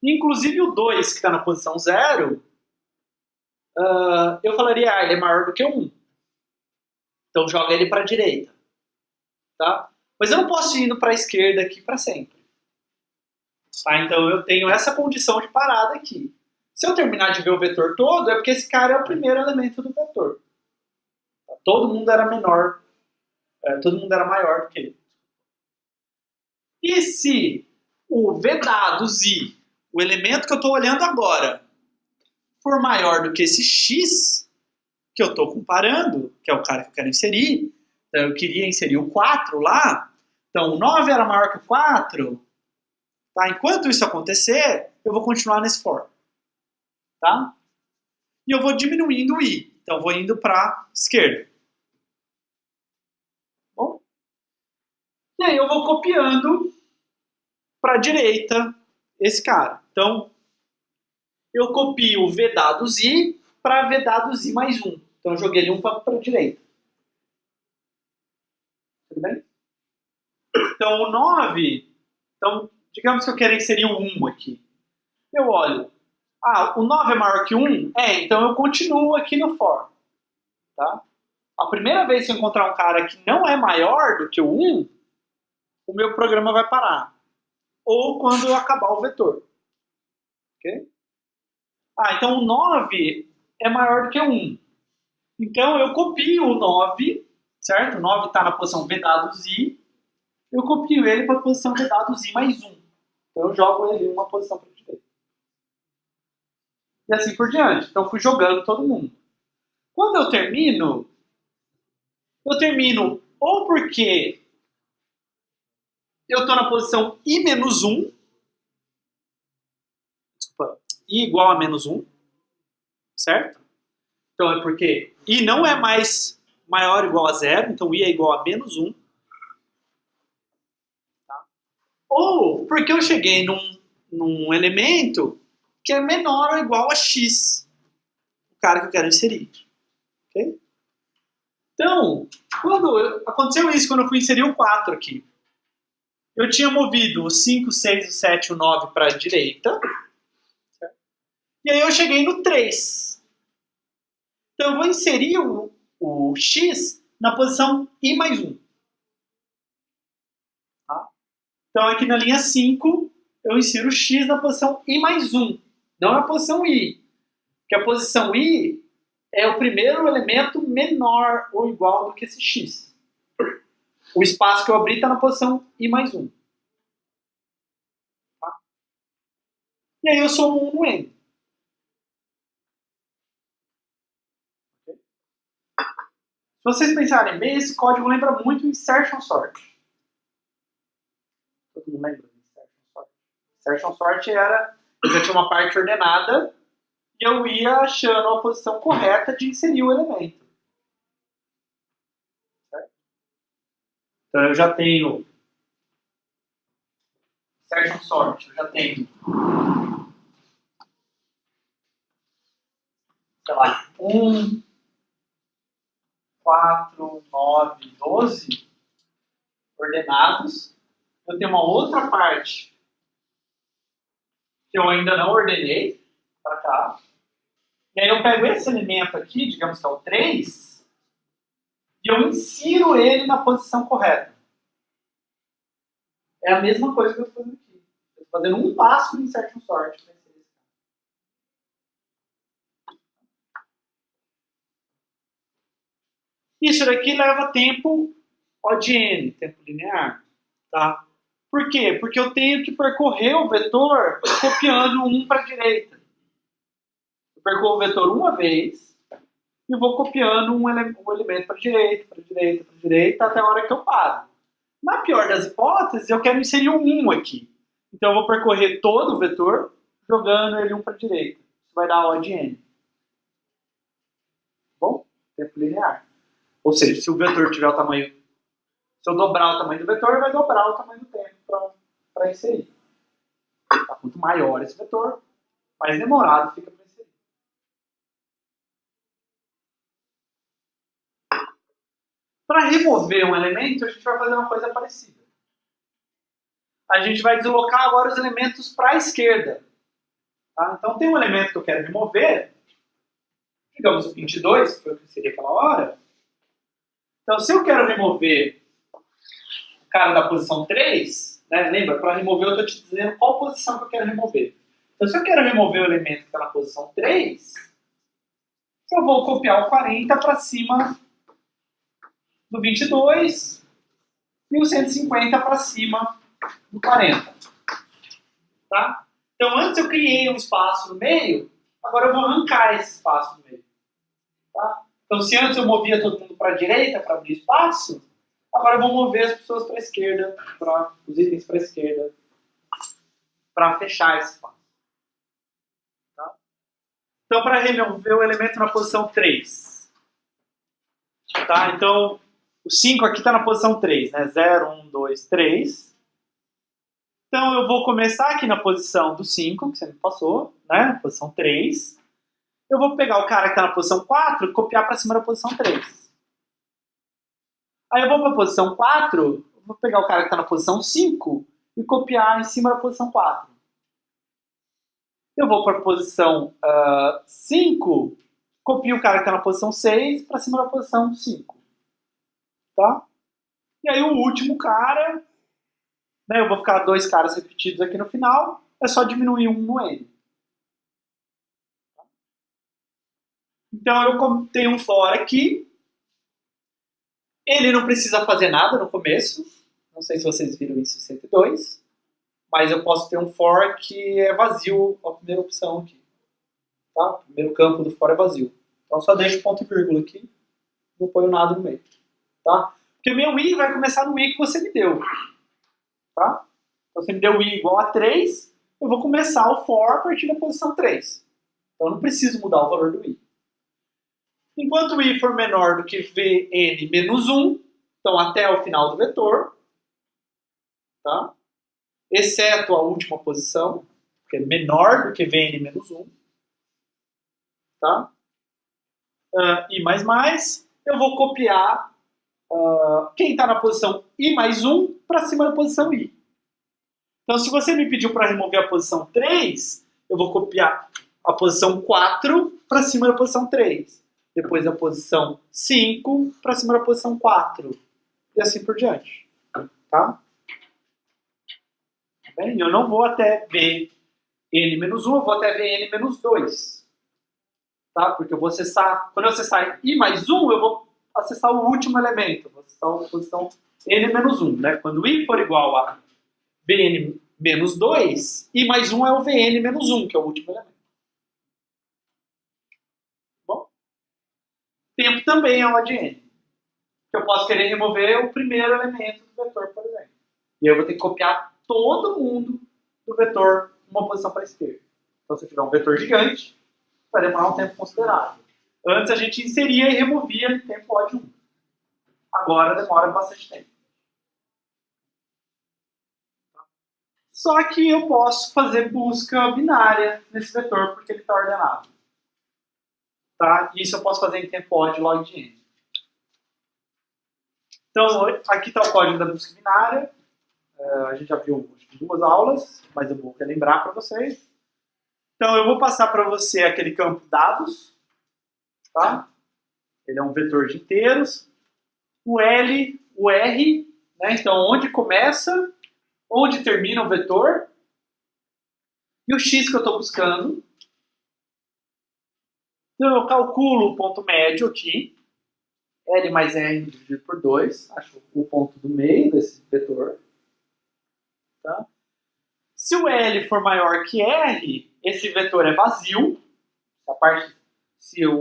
Inclusive o 2, que está na posição 0, eu falaria, ele é maior do que 1. Então joga ele para a direita. Tá? Mas eu não posso ir indo para a esquerda aqui para sempre. Tá? Então eu tenho essa condição de parada aqui. Se eu terminar de ver o vetor todo, é porque esse cara é o primeiro elemento do vetor. Tá? Todo mundo era menor, todo mundo era maior do que ele. E se o v dados i, o elemento que eu estou olhando agora, for maior do que esse x que eu estou comparando, que é o cara que eu quero inserir, então eu queria inserir o 4 lá, então o 9 era maior que o 4, tá? Enquanto isso acontecer, eu vou continuar nesse for. Tá? E eu vou diminuindo o i, então eu vou indo para a esquerda. Bom? E aí eu vou copiando para a direita esse cara. Então, eu copio o v dados i para v dados i mais 1. Então, eu joguei ele um para a direita. Tudo bem? Então, o 9... Então, digamos que eu quero inserir um 1 aqui. Eu olho. O 9 é maior que 1? Então eu continuo aqui no for. Tá? A primeira vez que eu encontrar um cara que não é maior do que o 1, o meu programa vai parar. Ou quando eu acabar o vetor. Ok? Então o 9 é maior do que o 1. Então eu copio o 9, certo? O 9 está na posição v dados i. Eu copio ele para a posição v dados i mais 1. Então eu jogo ele em uma posição para a direita. E assim por diante. Então eu fui jogando todo mundo. Quando eu termino ou porque eu estou na posição i menos 1, desculpa, i igual a menos 1, certo? Então é porque i não é mais maior ou igual a 0, então i é igual a menos 1. Tá? Ou porque eu cheguei num elemento que é menor ou igual a x, o cara que eu quero inserir. Ok? Então, aconteceu isso quando eu fui inserir o 4 aqui. Eu tinha movido o 5, 6, o 7 e o 9 para a direita. Certo? E aí eu cheguei no 3. Então eu vou inserir o x na posição i mais 1. Tá? Então aqui na linha 5, eu insiro o x na posição i mais 1. Não na posição i. Porque a posição i é o primeiro elemento menor ou igual do que esse x. O espaço que eu abri está na posição i mais 1. Tá? E aí eu somo 1 no N. Se vocês pensarem bem, esse código lembra muito insertion sort. Todo mundo lembra do insertion sort? Insertion sort era, eu já tinha uma parte ordenada e eu ia achando a posição correta de inserir o elemento. Certo? Então eu já tenho insertion sort, eu já tenho, sei lá, 1, 4, 9, 12 ordenados. Eu tenho uma outra parte que eu ainda não ordenei para cá. E aí eu pego esse elemento aqui, digamos que é o 3, e eu insiro ele na posição correta. É a mesma coisa que eu estou fazendo aqui. Eu estou fazendo um passo de insertion sort. Isso daqui leva tempo O de n, tempo linear. Tá? Por quê? Porque eu tenho que percorrer o vetor copiando um para a direita. Eu percorro o vetor uma vez e vou copiando um elemento para a direita, para a direita, para a direita, até a hora que eu paro. Na pior das hipóteses, eu quero inserir um 1 aqui. Então eu vou percorrer todo o vetor jogando ele um para a direita. Isso vai dar O de n. Bom, tempo linear. Ou seja, se o vetor tiver o tamanho... Se eu dobrar o tamanho do vetor, ele vai dobrar o tamanho do tempo para inserir. Tá? Quanto maior esse vetor, mais demorado fica para inserir. Para remover um elemento, a gente vai fazer uma coisa parecida. A gente vai deslocar agora os elementos para a esquerda. Tá? Então tem um elemento que eu quero remover, digamos o 22, que foi o que seria aquela hora. Então se eu quero remover o cara da posição 3, né, lembra, para remover eu estou te dizendo qual posição que eu quero remover. Então se eu quero remover o elemento que está na posição 3, eu vou copiar o 40 para cima do 22 e o 150 para cima do 40. Tá? Então antes eu criei um espaço no meio, agora eu vou arrancar esse espaço no meio. Tá? Então se antes eu movia todo mundo para a direita para abrir espaço, agora eu vou mover as pessoas para a esquerda, os itens para a esquerda, para fechar esse espaço. Tá? Então para remover o elemento na posição 3. Tá? Então o 5 aqui está na posição 3, né? 0, 1, 2, 3. Então eu vou começar aqui na posição do 5, que você me passou, né? Posição 3. Eu vou pegar o cara que está na posição 4 e copiar para cima da posição 3. Aí eu vou para a posição 4, vou pegar o cara que está na posição 5 e copiar em cima da posição 4. Eu vou para a posição 5, copio o cara que está na posição 6 para cima da posição 5. Tá? E aí o último cara, né, eu vou ficar 2 caras repetidos aqui no final, é só diminuir um no n. Então eu tenho um for aqui, ele não precisa fazer nada no começo, não sei se vocês viram isso em 102, mas eu posso ter um for que é vazio, a primeira opção aqui. Tá? O primeiro campo do for é vazio. Então eu só deixo ponto e vírgula aqui, não ponho nada no meio. Tá? Porque meu i vai começar no i que você me deu. Tá? Então, você me deu i igual a 3, eu vou começar o for a partir da posição 3. Então eu não preciso mudar o valor do i. Enquanto o i for menor do que vn menos 1, então até o final do vetor, tá? Exceto a última posição, que é menor do que vn menos 1, tá? I mais, eu vou copiar quem está na posição i mais 1 para cima da posição i. Então, se você me pediu para remover a posição 3, eu vou copiar a posição 4 para cima da posição 3. Depois a posição 5 para cima da posição 4. E assim por diante. Tá? Bem, eu não vou até vn menos 1, eu vou até vn menos 2. Tá? Porque eu vou acessar, quando eu acessar i mais 1, eu vou acessar o último elemento. Eu vou acessar a posição n menos 1. Né? Quando i for igual a vn menos 2, e mais 1 é o Vn menos 1, que é o último elemento. Bom, tempo também é um ADN. Eu posso querer remover o primeiro elemento do vetor, por exemplo. E eu vou ter que copiar todo mundo do vetor uma posição para a esquerda. Então, se eu tiver um vetor gigante, vai demorar um tempo considerável. Antes a gente inseria e removia em tempo O de 1. Agora demora bastante tempo. Só que eu posso fazer busca binária nesse vetor porque ele está ordenado. Tá? Isso eu posso fazer em tempo O de log de n. Então, aqui está o código da busca binária. A gente já viu duas aulas, mas eu vou relembrar para vocês. Então, eu vou passar para você aquele campo dados. Tá? Ele é um vetor de inteiros. O L, o R, né? Então, onde começa, onde termina o vetor. E o X que eu estou buscando. Então, eu calculo o ponto médio aqui. L mais R dividido por 2. Acho o ponto do meio desse vetor. Tá? Se o L for maior que R, esse vetor é vazio. A parte,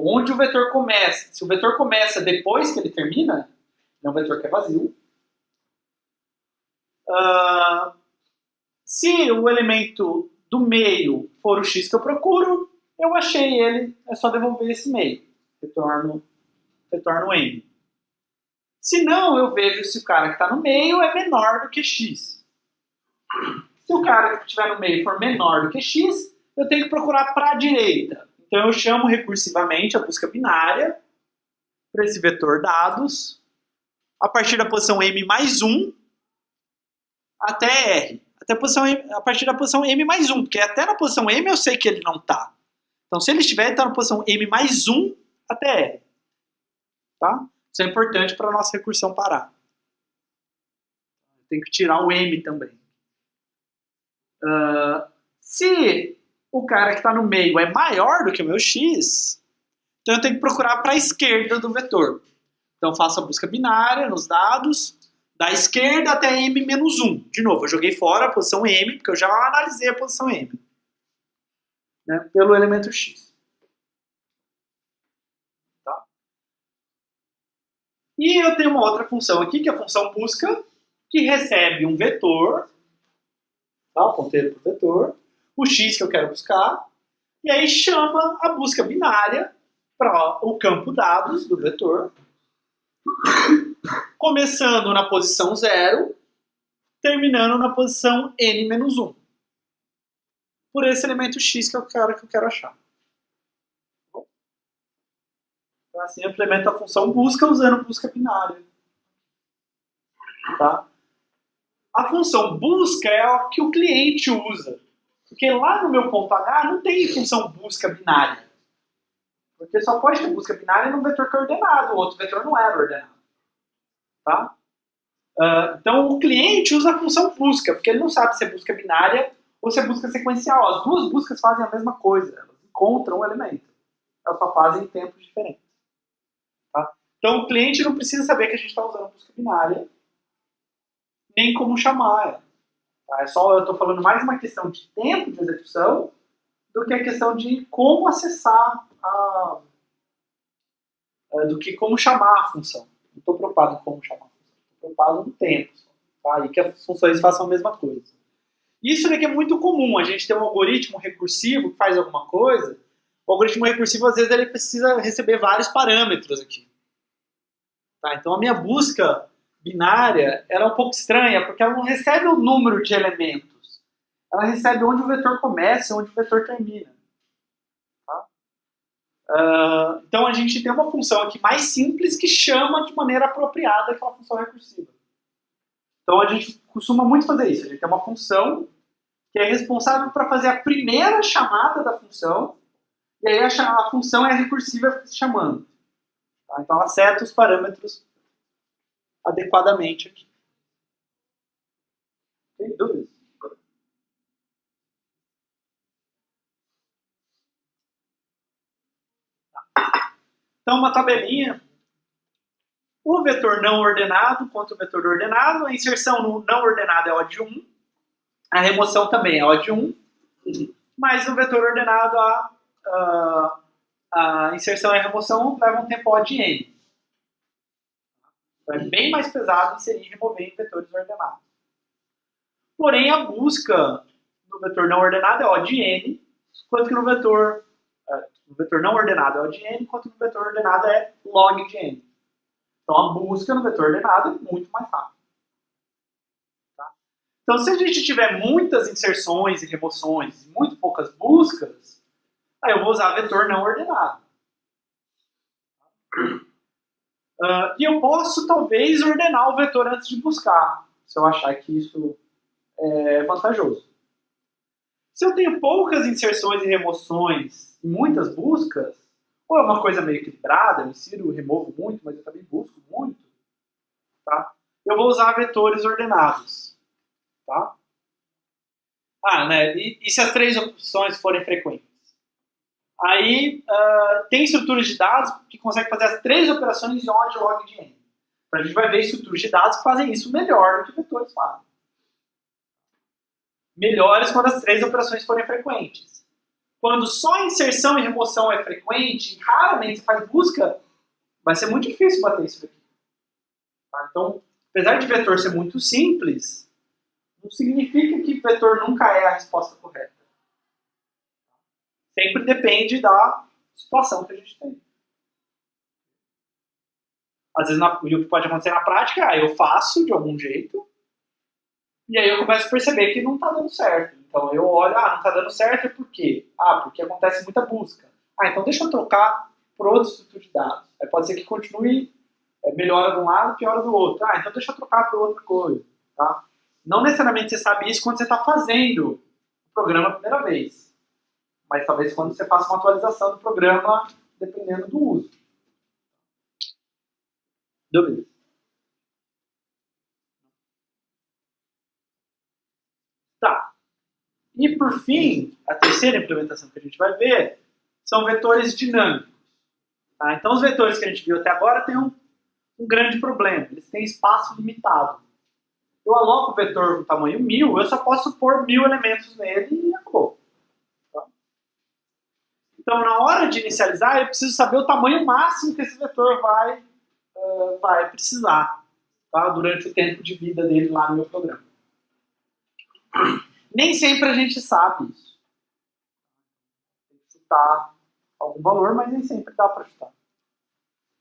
onde o vetor começa, se o vetor começa depois que ele termina, é um vetor que é vazio. Se o elemento do meio for o X que eu procuro, eu achei ele, é só devolver esse meio. Retorno M. Se não, eu vejo se o cara que está no meio é menor do que X. Se o cara que estiver no meio for menor do que X, eu tenho que procurar para a direita. Então eu chamo recursivamente a busca binária para esse vetor dados a partir da posição M mais 1 até R. A partir da posição M mais 1, porque até na posição M eu sei que ele não está. Então se ele estiver, ele está na posição M mais 1 até R. Tá? Isso é importante para a nossa recursão parar. Tem que tirar o M também. Se o cara que está no meio é maior do que o meu X, então eu tenho que procurar para a esquerda do vetor. Então eu faço a busca binária nos dados, da esquerda até M menos 1. De novo, eu joguei fora a posição M, porque eu já analisei a posição M. Né, pelo elemento X. Tá? E eu tenho uma outra função aqui, que é a função busca, que recebe um vetor, tá? O ponteiro para o vetor, o X que eu quero buscar, e aí chama a busca binária para o campo dados do vetor, começando na posição 0, terminando na posição n menos 1. Por esse elemento X que é o cara que eu quero achar. Então, assim, eu implemento a função busca usando busca binária. Tá? A função busca é a que o cliente usa. Porque lá no meu ponto H não tem função busca binária. Porque só pode ter busca binária num vetor que é ordenado, o outro vetor não era ordenado. Tá? Então o cliente usa a função busca, porque ele não sabe se é busca binária ou se é busca sequencial. As duas buscas fazem a mesma coisa, elas encontram o elemento. Elas só fazem em tempos diferentes. Tá? Então o cliente não precisa saber que a gente está usando busca binária, nem como chamar ela. Tá? Eu estou falando mais uma questão de tempo de execução do que a questão de como acessar do que como chamar a função. Não estou preocupado em como chamar a função. Estou preocupado no tempo. Tá? E que as funções façam a mesma coisa. Isso daqui é muito comum. A gente tem um algoritmo recursivo que faz alguma coisa. O algoritmo recursivo, às vezes, ele precisa receber vários parâmetros aqui. Tá? Então, a minha busca binária ela é um pouco estranha, porque ela não recebe o número de elementos. Ela recebe onde o vetor começa e onde o vetor termina. Tá? Então, a gente tem uma função aqui mais simples que chama de maneira apropriada aquela função recursiva. Então, a gente costuma muito fazer isso. A gente tem uma função que é responsável para fazer a primeira chamada da função, e aí a função é recursiva chamando. Tá? Então, ela seta os parâmetros adequadamente aqui. Tem dúvidas? Então, uma tabelinha. O vetor não ordenado contra o vetor ordenado. A inserção no não ordenado é O de 1. A remoção também é O de 1, mas no vetor ordenado a inserção e a remoção levam um tempo O de N. Então é bem mais pesado inserir e remover em vetores ordenados. Porém, a busca no vetor não ordenado é O de N, enquanto que no vetor não ordenado é O de N, enquanto no vetor ordenado é log de N. Então a busca no vetor ordenado é muito mais rápida. Tá? Então se a gente tiver muitas inserções e remoções, muito poucas buscas, aí eu vou usar vetor não ordenado. E eu posso talvez ordenar o vetor antes de buscar, se eu achar que isso é vantajoso. Se eu tenho poucas inserções e remoções e muitas buscas, ou é uma coisa meio equilibrada, eu insiro e removo muito, mas eu também busco muito, tá? Eu vou usar vetores ordenados. Tá? Né? E se as três opções forem frequentes? Aí tem estruturas de dados que conseguem fazer as três operações em O de log de N. Então a gente vai ver estruturas de dados que fazem isso melhor do que vetores fazem. Melhores quando as três operações forem frequentes. Quando só inserção e remoção é frequente, e raramente você faz busca, vai ser muito difícil bater isso daqui. Tá? Então, apesar de vetor ser muito simples, não significa que vetor nunca é a resposta correta. Sempre depende da situação que a gente tem. Às vezes, o que pode acontecer na prática é eu faço de algum jeito, e aí eu começo a perceber que não está dando certo. Então eu olho, não está dando certo, por quê? Porque acontece muita busca. Então deixa eu trocar por outro estrutura de dados. Aí pode ser que continue, melhora de um lado, piora do outro. Então deixa eu trocar por outra coisa. Tá? Não necessariamente você sabe isso quando você está fazendo o programa a primeira vez. Mas talvez quando você faça uma atualização do programa, dependendo do uso. Dúvidas? Tá. E por fim, a terceira implementação que a gente vai ver são vetores dinâmicos. Tá? Então os vetores que a gente viu até agora têm um grande problema. Eles têm espaço limitado. Eu aloco o vetor com tamanho 1000, eu só posso pôr 1000 elementos nele e acabou. Tá? Então na hora de inicializar, eu preciso saber o tamanho máximo que esse vetor vai precisar, tá? Durante o tempo de vida dele lá no meu programa. Nem sempre a gente sabe isso. Tem que chutar algum valor, mas nem sempre dá para chutar.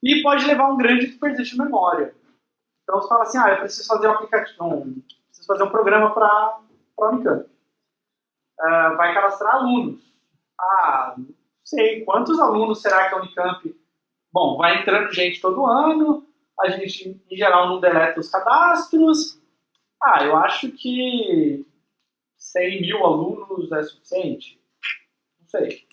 E pode levar um grande desperdício de memória. Então você fala assim, eu preciso fazer um aplicativo, preciso fazer um programa para a Unicamp. Vai cadastrar alunos. Não sei, quantos alunos será que a Unicamp... Bom, vai entrando gente todo ano, a gente, em geral, não deleta os cadastros. Eu acho que 100 mil alunos é suficiente? Não sei.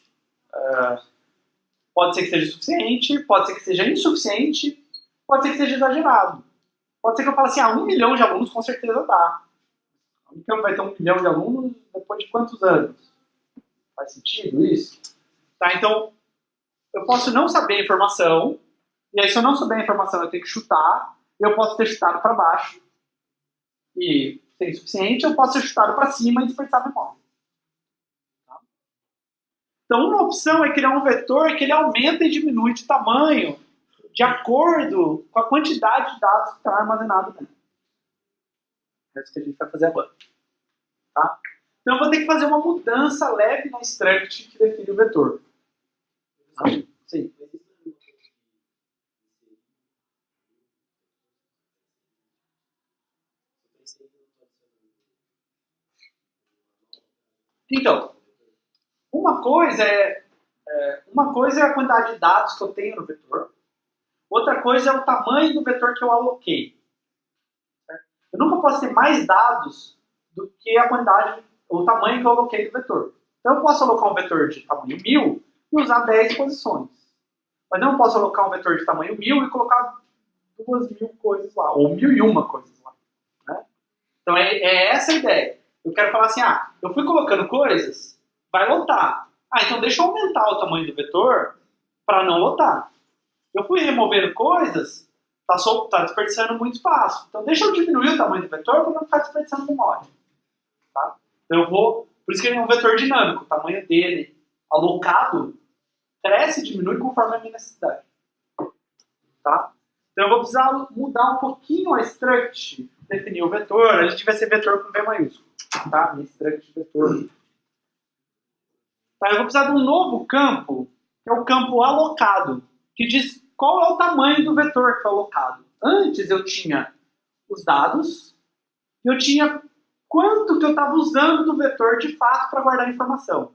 Pode ser que seja suficiente, pode ser que seja insuficiente, pode ser que seja exagerado. Pode ser que eu fale assim, 1 milhão de alunos com certeza dá. A Unicamp vai ter 1 milhão de alunos depois de quantos anos? Faz sentido isso? Tá, então, eu posso não saber a informação, e aí se eu não souber a informação eu tenho que chutar, eu posso ter chutado para baixo, e ser insuficiente, eu posso ter chutado para cima e desperdiçar a memória. Tá? Então, uma opção é criar um vetor que ele aumenta e diminui de tamanho de acordo com a quantidade de dados que está armazenado nele. É isso que a gente vai fazer agora. Tá? Então, eu vou ter que fazer uma mudança leve na struct que define o vetor. Tá? Sim. Então, uma coisa é a quantidade de dados que eu tenho no vetor. Outra coisa é o tamanho do vetor que eu aloquei. Certo? Eu nunca posso ter mais dados do que a quantidade, o tamanho que eu aloquei do vetor. Então eu posso alocar um vetor de tamanho 1000 e usar 10 posições. Mas eu não posso alocar um vetor de tamanho 1000 e colocar 2000 coisas lá, ou 1001 coisas lá. Né? Então é essa a ideia. Eu quero falar assim, eu fui colocando coisas, vai lotar. Então deixa eu aumentar o tamanho do vetor para não lotar. Eu fui removendo coisas, tá desperdiçando muito espaço. Então deixa eu diminuir o tamanho do vetor para não ficar desperdiçando memória. Tá? Então eu vou... Por isso que ele é um vetor dinâmico. O tamanho dele alocado cresce e diminui conforme a minha necessidade. Tá? Então eu vou precisar mudar um pouquinho a struct, definir o vetor. A gente vai ser vetor com V maiúsculo. Tá? Minha struct vetor. Tá? Eu vou precisar de um novo campo, que é o campo alocado, que diz qual é o tamanho do vetor que foi alocado. Antes eu tinha os dados e eu tinha quanto que eu estava usando do vetor de fato para guardar a informação.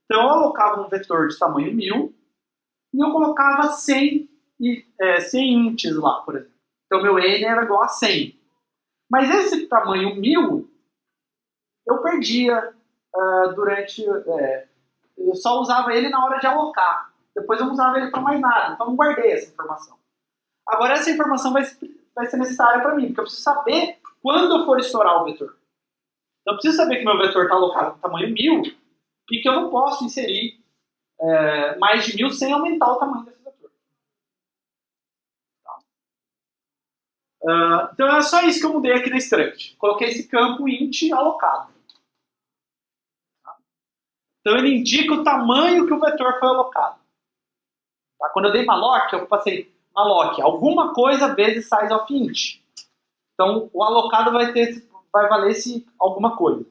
Então eu alocava um vetor de tamanho 1000 e eu colocava 100 ints lá, por exemplo. Então meu n era igual a 100. Mas esse tamanho 1000 eu perdia durante... eu só usava ele na hora de alocar. Depois eu não usava ele para mais nada. Então eu não guardei essa informação. Agora essa informação vai ser necessária para mim, porque eu preciso saber quando eu for estourar o vetor. Então eu preciso saber que meu vetor está alocado no tamanho 1000 e que eu não posso inserir mais de 1000 sem aumentar o tamanho desse vetor. Tá? Então é só isso que eu mudei aqui na struct. Coloquei esse campo int alocado. Tá? Então ele indica o tamanho que o vetor foi alocado. Tá? Quando eu dei malloc, eu passei malloc alguma coisa vezes size of int. Então o alocado vai valer esse alguma coisa.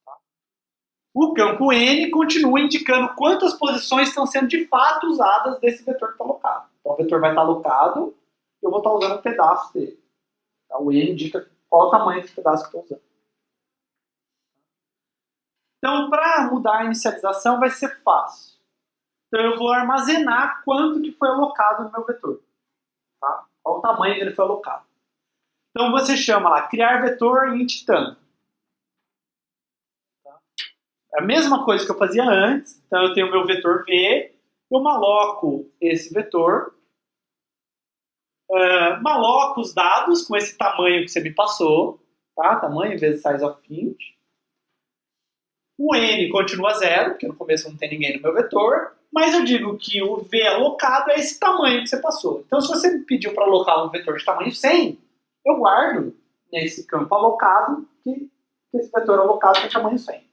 Tá? O campo n continua indicando quantas posições estão sendo de fato usadas desse vetor que está alocado. Então o vetor vai estar alocado, eu vou estar usando um pedaço dele. Tá? O n indica qual é o tamanho desse pedaço que eu estou usando. Então para mudar a inicialização vai ser fácil. Então eu vou armazenar quanto que foi alocado no meu vetor. Tá? Qual o tamanho que ele foi alocado. Então você chama lá, criar vetor int tanto. Tá? É a mesma coisa que eu fazia antes. Então eu tenho o meu vetor v, eu maloco esse vetor, maloco os dados com esse tamanho que você me passou, tá? Tamanho vezes size of int. O n continua 0, porque no começo não tem ninguém no meu vetor, mas eu digo que o v alocado é esse tamanho que você passou. Então se você me pediu para alocar um vetor de tamanho 100, eu guardo nesse campo alocado que esse vetor alocado tem tamanho 100.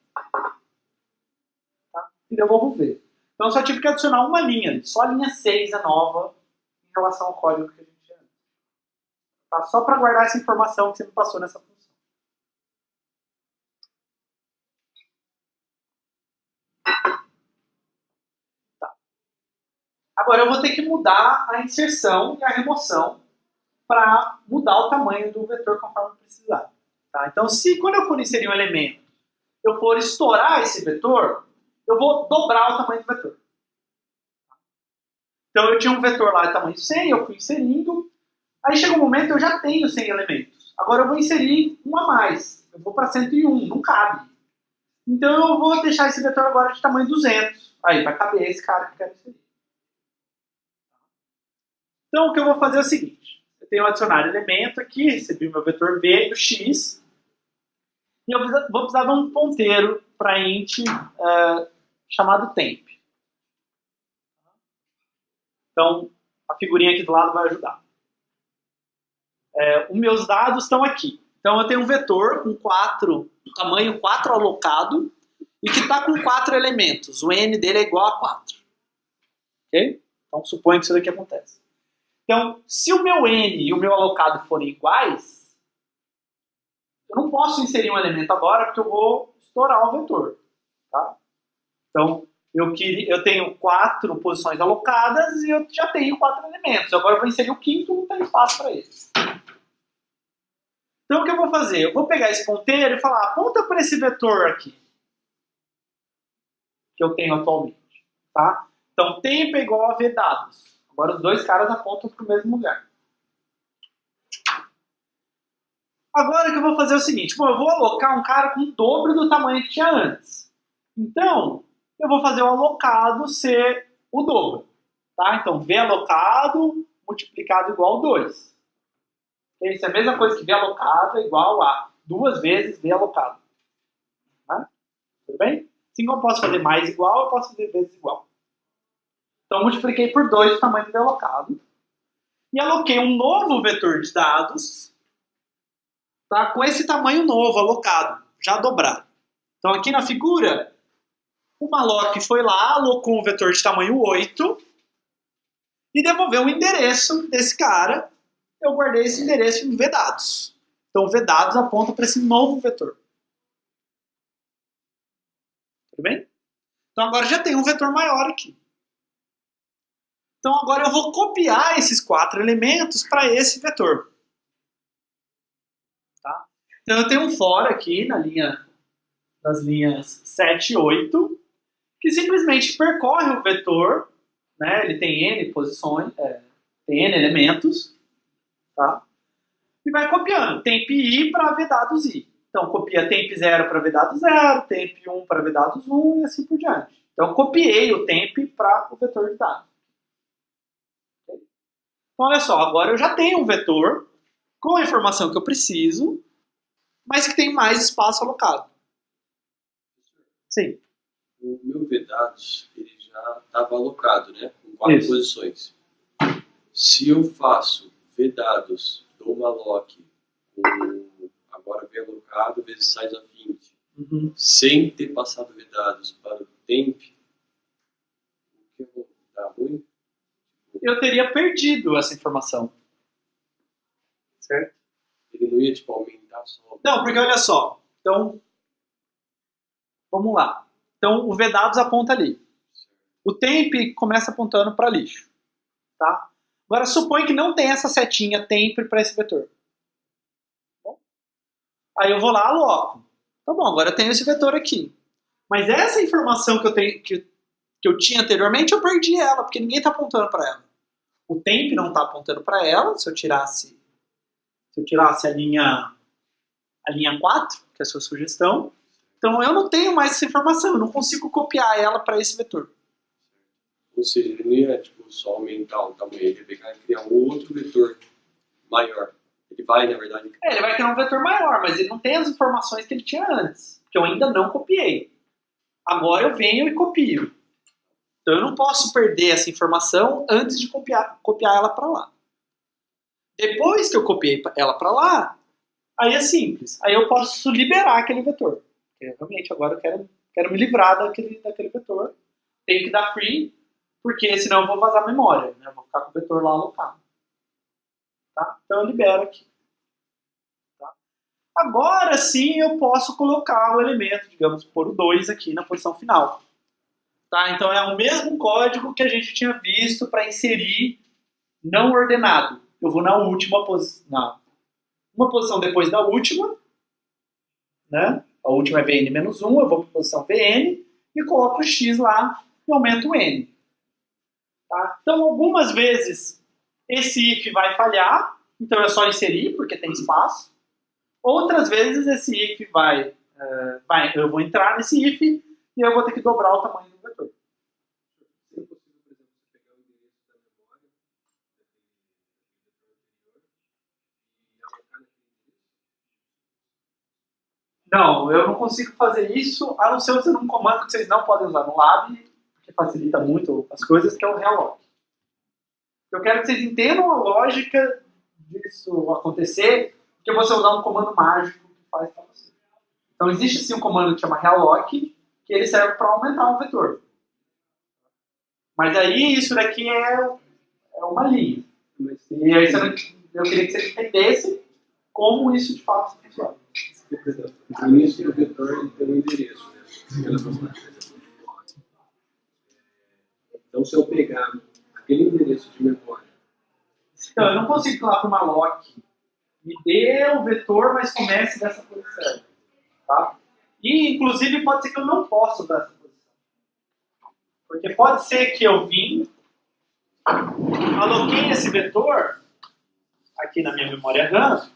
Tá? E devolvo v. Então eu só tive que adicionar uma linha, só a linha 6 é nova em relação ao código que a gente tinha. Tá? Só para guardar essa informação que você me passou nessa função. Agora eu vou ter que mudar a inserção e a remoção para mudar o tamanho do vetor conforme precisar. Tá? Então, se quando eu for inserir um elemento, eu for estourar esse vetor, eu vou dobrar o tamanho do vetor. Então eu tinha um vetor lá de tamanho 100, eu fui inserindo, aí chega um momento que eu já tenho 100 elementos. Agora eu vou inserir um a mais. Eu vou para 101, não cabe. Então eu vou deixar esse vetor agora de tamanho 200. Aí vai caber esse cara que eu quero inserir. Então o que eu vou fazer é o seguinte. Eu tenho um adicionar elemento aqui, recebi o meu vetor v do x, e eu vou precisar de um ponteiro para int chamado temp. Então a figurinha aqui do lado vai ajudar. Os meus dados estão aqui. Então eu tenho um vetor com tamanho 4 alocado e que está com 4 elementos. O n dele é igual a 4. Ok? Então suponho que isso daqui acontece. Então, se o meu n e o meu alocado forem iguais, eu não posso inserir um elemento agora porque eu vou estourar o vetor. Tá? Então, eu tenho 4 posições alocadas e eu já tenho 4 elementos. Agora eu vou inserir o quinto, não tem espaço para ele. Então, o que eu vou fazer? Eu vou pegar esse ponteiro e falar, aponta para esse vetor aqui, que eu tenho atualmente. Tá? Então, tempo é igual a v dados. Agora os dois caras apontam para o mesmo lugar. Agora o que eu vou fazer é o seguinte. Bom, eu vou alocar um cara com o dobro do tamanho que tinha antes. Então, eu vou fazer o alocado ser o dobro. Tá? Então, v alocado multiplicado igual a 2. Isso é a mesma coisa que v alocado é igual a 2 vezes v alocado. Tá? Tudo bem? Assim como eu posso fazer mais igual, eu posso fazer vezes igual. Então, multipliquei por 2 o tamanho do v alocado. E aloquei um novo vetor de dados tá? Com esse tamanho novo, alocado, já dobrado. Então aqui na figura, o malloc foi lá, alocou um vetor de tamanho 8 e devolveu o endereço desse cara. Eu guardei esse endereço em vdados. Então vdados aponta para esse novo vetor. Tudo bem? Então agora já tem um vetor maior aqui. Então agora eu vou copiar esses 4 elementos para esse vetor. Tá? Então eu tenho um for aqui nas linhas 7 e 8, que simplesmente percorre o vetor, né? Ele tem n posições, tem n elementos, tá? E vai copiando temp i para vdados i. Então copia temp 0 para vdados 0, temp 1 para vdados 1 e assim por diante. Então copiei o temp para o vetor de dados. Então olha só, agora eu já tenho um vetor com a informação que eu preciso, mas que tem mais espaço alocado. Sim. O meu vdados, ele já estava alocado, né? Com 4 posições. Se eu faço vdados do malloc agora bem alocado, vezes size of int, sem ter passado vdados para o temp, o que eu vou dar ruim? Eu teria perdido essa informação. Certo? Ele não ia, tipo, aumentar só? Não, porque olha só. Então, vamos lá. Então, o vdados aponta ali. O temp começa apontando para lixo. Tá? Agora, supõe que não tem essa setinha temp para esse vetor. Bom, aí eu vou lá, aloco. Tá bom, agora eu tenho esse vetor aqui. Mas essa informação que eu tenho, que eu tinha anteriormente, eu perdi ela, porque ninguém está apontando para ela. O temp não está apontando para ela. Se eu tirasse a linha 4, que é a sua sugestão, então eu não tenho mais essa informação, eu não consigo copiar ela para esse vetor. Ou seja, ele não ia, tipo, só aumentar o tamanho, ele ia pegar e criar um outro vetor maior. Ele vai, na verdade... Ele vai criar um vetor maior, mas ele não tem as informações que ele tinha antes, que eu ainda não copiei. Agora eu venho e copio. Então eu não posso perder essa informação antes de copiar ela para lá. Depois que eu copiei ela para lá, aí é simples. Aí eu posso liberar aquele vetor. Porque realmente agora eu quero me livrar daquele vetor. Tenho que dar free, porque senão eu vou vazar a memória. Né? Eu vou ficar com o vetor lá alocado. Tá? Então eu libero aqui. Tá? Agora sim eu posso colocar o elemento, digamos, pôr o 2 aqui na posição final. Tá? Então é o mesmo código que a gente tinha visto para inserir não ordenado. Eu vou na última posição. Uma posição depois da última, né? A última é Vn-1, eu vou para a posição Vn e coloco o x lá e aumento o n. Tá? Então, algumas vezes esse if vai falhar, então é só inserir, porque tem espaço. Outras vezes esse if eu vou entrar nesse if e eu vou ter que dobrar o tamanho do vetor. Não, eu não consigo fazer isso, a não ser usando um comando que vocês não podem usar no lab, que facilita muito as coisas, que é o realloc. Eu quero que vocês entendam a lógica disso acontecer, porque você usar um comando mágico que faz para você. Então existe sim um comando que chama realloc, que ele serve para aumentar um vetor. Mas aí isso daqui é uma linha. E aí eu queria que vocês entendessem como isso de fato funciona. O início do vetor tem um endereço, né? Então, se eu pegar aquele endereço de memória... Então, eu não consigo falar para o malloc, me dê o vetor, mas comece dessa posição. Tá? E, inclusive, pode ser que eu não possa usar essa posição. Porque pode ser que eu aloquei esse vetor aqui na minha memória RAM,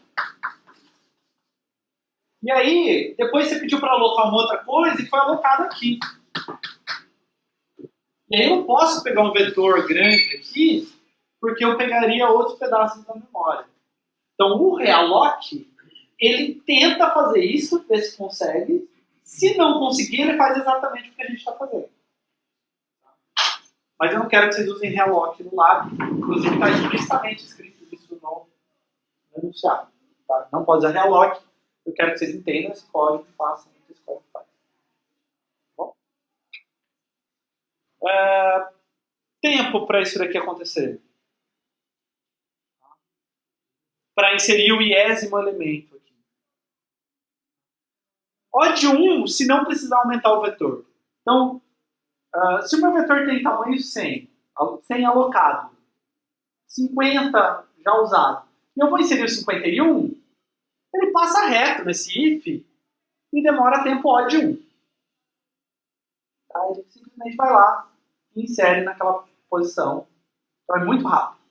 e aí, depois você pediu para alocar uma outra coisa e foi alocado aqui. E aí eu não posso pegar um vetor grande aqui, porque eu pegaria outros pedaços da memória. Então o realloc, ele tenta fazer isso, ver se consegue. Se não conseguir, ele faz exatamente o que a gente está fazendo. Mas eu não quero que vocês usem realloc no lab. Inclusive está explicitamente escrito isso no enunciado. Tá? Não pode usar realloc. Eu quero que vocês entendam esse código e façam o que esse código faz. Bom? Tempo para isso daqui acontecer. Para inserir o iésimo elemento aqui. O de 1, se não precisar aumentar o vetor. Então, se o meu vetor tem tamanho 100 alocado, 50 já usado, e eu vou inserir o 51, ele passa reto nesse if e demora tempo O de 1. Tá? Ele simplesmente vai lá e insere naquela posição. Então é muito rápido.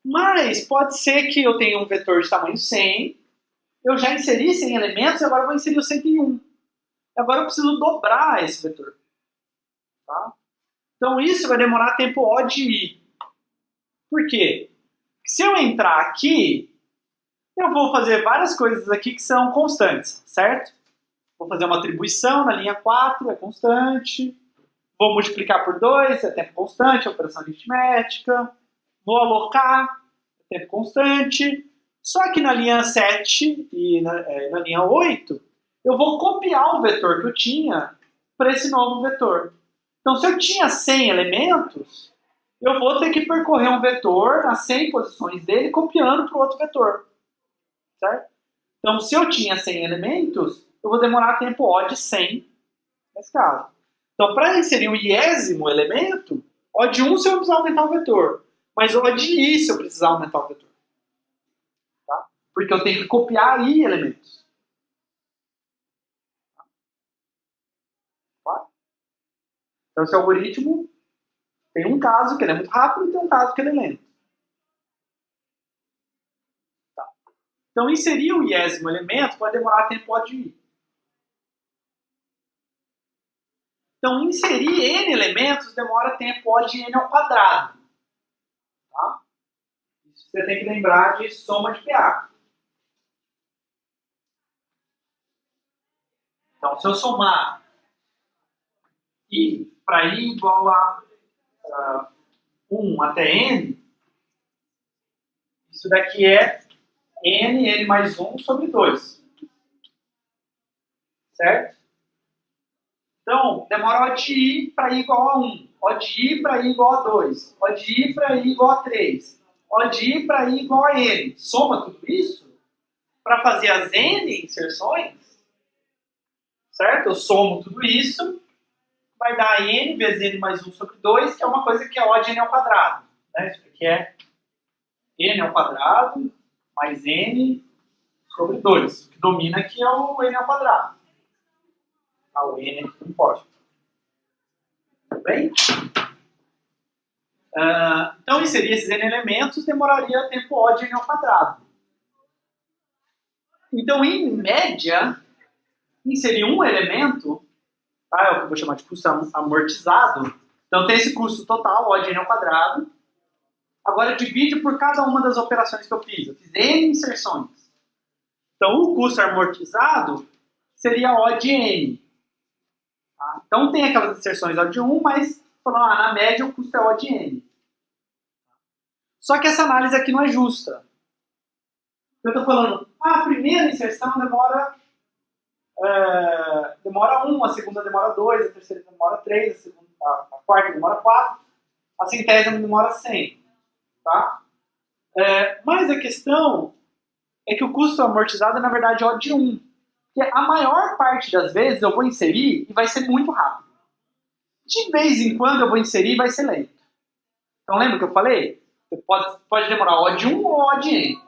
Mas pode ser que eu tenha um vetor de tamanho 100, eu já inseri 100 elementos e agora eu vou inserir o 101. Agora eu preciso dobrar esse vetor. Tá? Então isso vai demorar tempo O de I. Por quê? Se eu entrar aqui, eu vou fazer várias coisas aqui que são constantes, certo? Vou fazer uma atribuição na linha 4, é constante. Vou multiplicar por 2, é tempo constante, é operação aritmética. Vou alocar, é tempo constante. Só que na linha 7 e na linha 8, eu vou copiar o vetor que eu tinha para esse novo vetor. Então, se eu tinha 100 elementos, eu vou ter que percorrer um vetor nas 100 posições dele, copiando para o outro vetor. Certo? Então, se eu tinha 100 elementos, eu vou demorar tempo O de 100 nesse caso. Então, para inserir um iésimo elemento, O de 1 se eu precisar aumentar o vetor, mas O de I se eu precisar aumentar o vetor. Tá? Porque eu tenho que copiar I elementos. Tá? Então, esse algoritmo tem um caso que ele é muito rápido e tem um caso que ele é lento. Tá. Então, inserir o iésimo elemento pode demorar tempo O de I. Então, inserir N elementos demora tempo O de N ao quadrado. Tá? Isso você tem que lembrar de soma de PA. Então, se eu somar I para I igual a 1 até N, isso daqui é N mais 1 sobre 2. Certo? Então, demora O de I para I igual a 1, O de I para I igual a 2, O de I para I igual a 3, O de I para I igual a N. Soma tudo isso para fazer as N inserções, certo? Eu somo tudo isso, vai dar N vezes N mais 1 sobre 2, que é uma coisa que é O de N ao quadrado. Né? Isso aqui é N ao quadrado mais N sobre 2. O que domina aqui é o N ao quadrado. O N aqui não importa. Tudo bem? Então, inserir esses N elementos demoraria tempo O de N ao quadrado. Então, em média, inserir um elemento, tá, é o que eu vou chamar de custo amortizado. Então, tem esse custo total, O de N ao quadrado. Agora, divide por cada uma das operações que eu fiz. Eu fiz N inserções. Então, o custo amortizado seria O de N. Tá? Então, tem aquelas inserções O de 1, mas na média o custo é O de N. Só que essa análise aqui não é justa. Eu estou falando, a primeira inserção demora 1, a segunda demora 2, a terceira demora 3, a quarta demora 4, a centésima demora 100. Tá? Mas a questão é que o custo amortizado é, na verdade, O de 1. Porque a maior parte das vezes eu vou inserir e vai ser muito rápido. De vez em quando eu vou inserir e vai ser lento. Então lembra que eu falei? Pode demorar O de 1 ou O de N.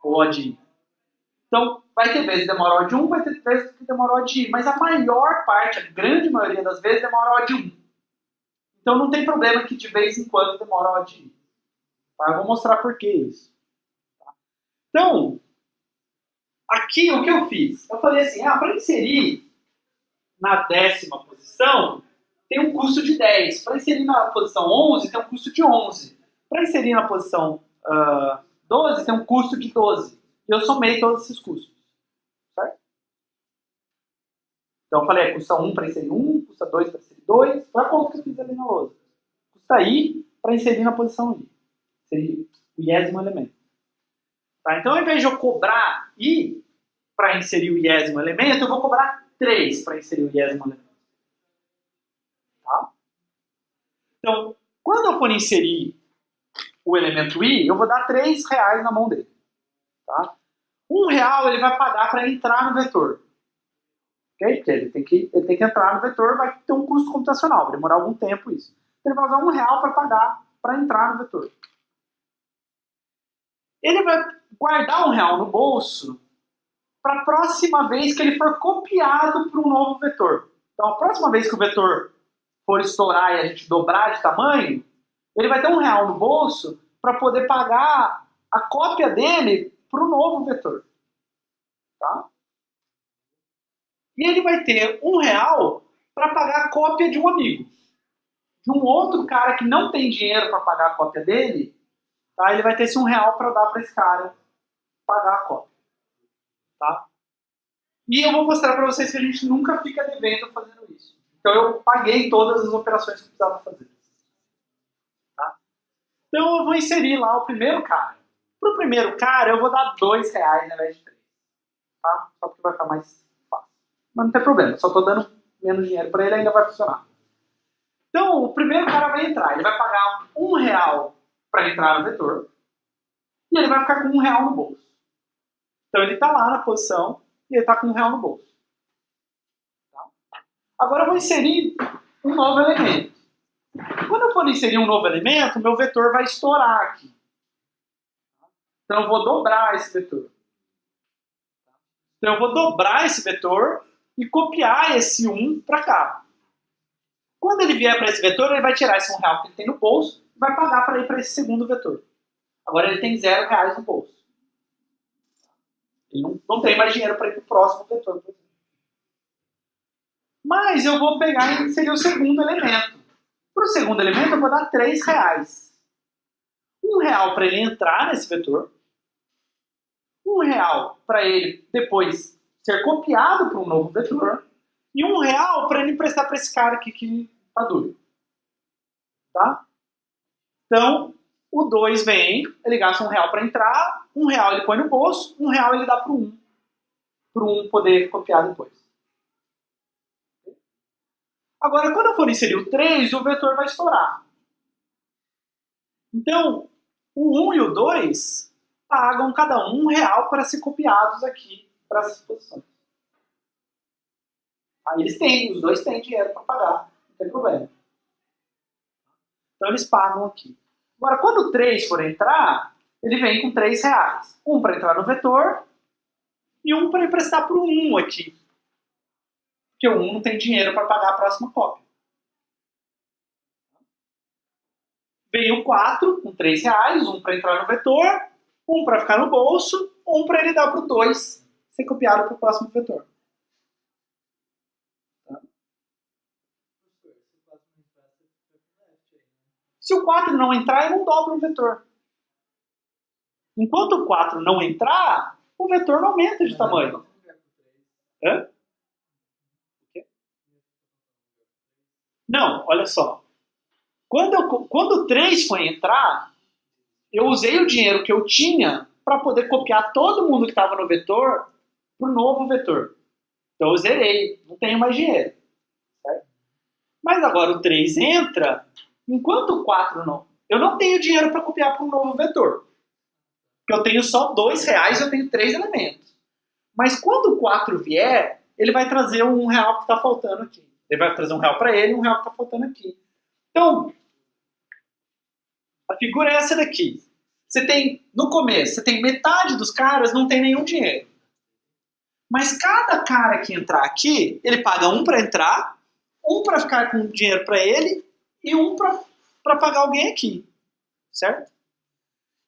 Ou O de I. Então vai ter vezes que demora O de 1, vai ter vezes que demora O de I. Mas a maior parte, a grande maioria das vezes, demora O de 1. Então não tem problema que de vez em quando demora O de I. Tá? Eu vou mostrar por que isso. Tá? Então, aqui o que eu fiz? Eu falei assim, para inserir na 10ª posição, tem um custo de 10. Para inserir na posição 11, tem um custo de 11. Para inserir na posição 12, tem um custo de 12. E eu somei todos esses custos. Certo? Então eu falei, custa 1 para inserir 1, custa 2 para inserir 2. Foi a conta que eu fiz ali na lousa. Custa I para inserir na posição I. o iésimo elemento. Tá? Então, ao invés de eu cobrar I para inserir o iésimo elemento, eu vou cobrar 3 para inserir o iésimo elemento. Tá? Então, quando eu for inserir o elemento I, eu vou dar R$3 na mão dele. Tá? R$1 ele vai pagar para entrar no vetor. Okay? Porque ele tem que entrar no vetor, vai ter um custo computacional, vai demorar algum tempo isso. Então, ele vai usar R$1 para pagar para entrar no vetor. Ele vai guardar R$1 no bolso para a próxima vez que ele for copiado para um novo vetor. Então, a próxima vez que o vetor for estourar e a gente dobrar de tamanho, ele vai ter R$1 no bolso para poder pagar a cópia dele para o novo vetor. Tá? E ele vai ter R$1 para pagar a cópia de um amigo. De um outro cara que não tem dinheiro para pagar a cópia dele, tá? Ele vai ter esse R$1 para dar para esse cara pagar a cópia. Tá? E eu vou mostrar para vocês que a gente nunca fica devendo fazendo isso. Então eu paguei todas as operações que eu precisava fazer. Tá? Então eu vou inserir lá o primeiro cara. Para o primeiro cara eu vou dar R$2 ao invés de 3. Tá? Só porque vai ficar mais fácil. Mas não tem problema, só estou dando menos dinheiro para ele, ainda vai funcionar. Então o primeiro cara vai entrar, ele vai pagar R$1 para entrar no vetor e ele vai ficar com R$1 no bolso. Então ele está lá na posição e ele está com R$1 no bolso. Tá? Agora eu vou inserir um novo elemento. Quando eu for inserir um novo elemento, meu vetor vai estourar aqui. Então eu vou dobrar esse vetor. Então eu vou dobrar esse vetor e copiar esse 1 para cá. Quando ele vier para esse vetor, ele vai tirar esse R$1 que ele tem no bolso e vai pagar para ir para esse segundo vetor. Agora ele tem R$0 no bolso. Ele não tem mais dinheiro para ir para o próximo vetor. Por exemplo. Mas eu vou pegar e inserir o segundo elemento. Para o segundo elemento eu vou dar R$3. R$1 para ele entrar nesse vetor. R$1 para ele depois ser copiado para um novo vetor. E R$1 para ele emprestar para esse cara aqui que está duro. Tá? Então, o 2 vem, ele gasta R$1 para entrar, R$1 ele põe no bolso, R$1 ele dá para o 1. Para o 1 poder copiar depois. Agora, quando eu for inserir o 3, o vetor vai estourar. Então, o 1 e o 2 pagam cada um R$1 para ser copiados aqui para essas posições. Aí os dois têm dinheiro para pagar, não tem problema. Então eles pagam aqui. Agora, quando o 3 for entrar, ele vem com R$3. Um para entrar no vetor e um para emprestar para o 1 aqui. Porque o 1 não tem dinheiro para pagar a próxima cópia. Vem o 4 com R$3, um para entrar no vetor, um para ficar no bolso, um para ele dar para o 2 ser copiado para o próximo vetor. Se o 4 não entrar, eu não dobro o vetor. Enquanto o 4 não entrar, o vetor não aumenta de tamanho. Hã? Não, olha só. Quando o 3 foi entrar, eu usei o dinheiro que eu tinha para poder copiar todo mundo que estava no vetor para o novo vetor. Então eu zerei, não tenho mais dinheiro. Certo? Mas agora o 3 entra, enquanto o 4 não. Eu não tenho dinheiro para copiar para um novo vetor. Porque eu tenho só R$2 e eu tenho 3 elementos. Mas quando o 4 vier, ele vai trazer um R$1 que está faltando aqui. Ele vai trazer R$1 para ele e R$1 que está faltando aqui. Então, a figura é essa daqui. Você tem, no começo, você tem metade dos caras não tem nenhum dinheiro. Mas cada cara que entrar aqui, ele paga um para entrar, um para ficar com dinheiro para ele e um para pagar alguém aqui. Certo?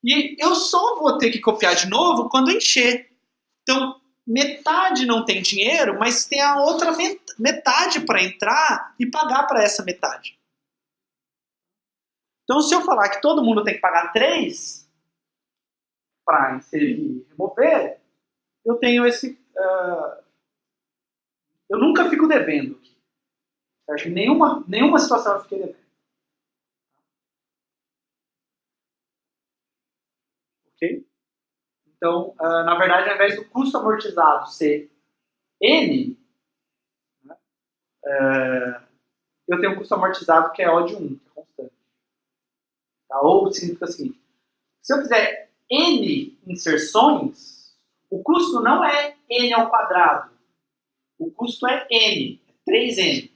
E eu só vou ter que copiar de novo quando encher. Então, metade não tem dinheiro, mas tem a outra metade para entrar e pagar para essa metade. Então, se eu falar que todo mundo tem que pagar 3 para inserir e remover, eu tenho esse... eu nunca fico devendo. Certo? Nenhuma situação eu fiquei devendo. Então, na verdade, ao invés do custo amortizado ser N, né, eu tenho um custo amortizado que é O de 1, que é constante. Tá? Ou significa o seguinte, se eu fizer N inserções, o custo não é N ao quadrado. O custo é N, é 3N.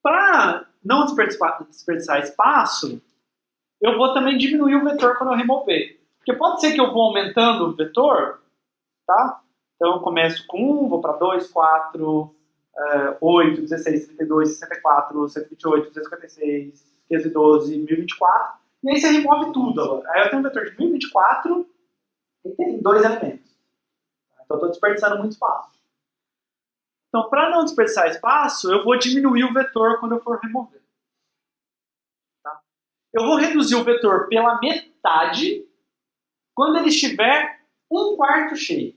Para não desperdiçar espaço, eu vou também diminuir o vetor quando eu remover. Porque pode ser que eu vou aumentando o vetor, tá? Então eu começo com 1, vou para 2, 4, 8, 16, 32, 64, 128, 256, 512, 1024. E aí você remove tudo agora. Aí eu tenho um vetor de 1024 e tem 2 elementos. Então eu estou desperdiçando muito espaço. Então, para não desperdiçar espaço, eu vou diminuir o vetor quando eu for remover. Tá? Eu vou reduzir o vetor pela metade quando ele estiver 1/4 cheio.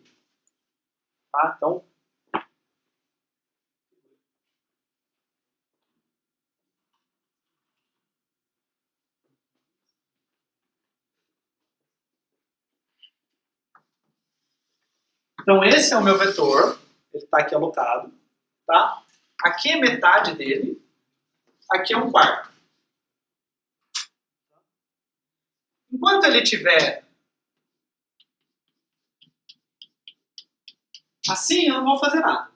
Tá? Então, esse é o meu vetor. Ele está aqui alocado. Tá? Aqui é metade dele. Aqui é 1/4. Enquanto ele estiver assim, eu não vou fazer nada.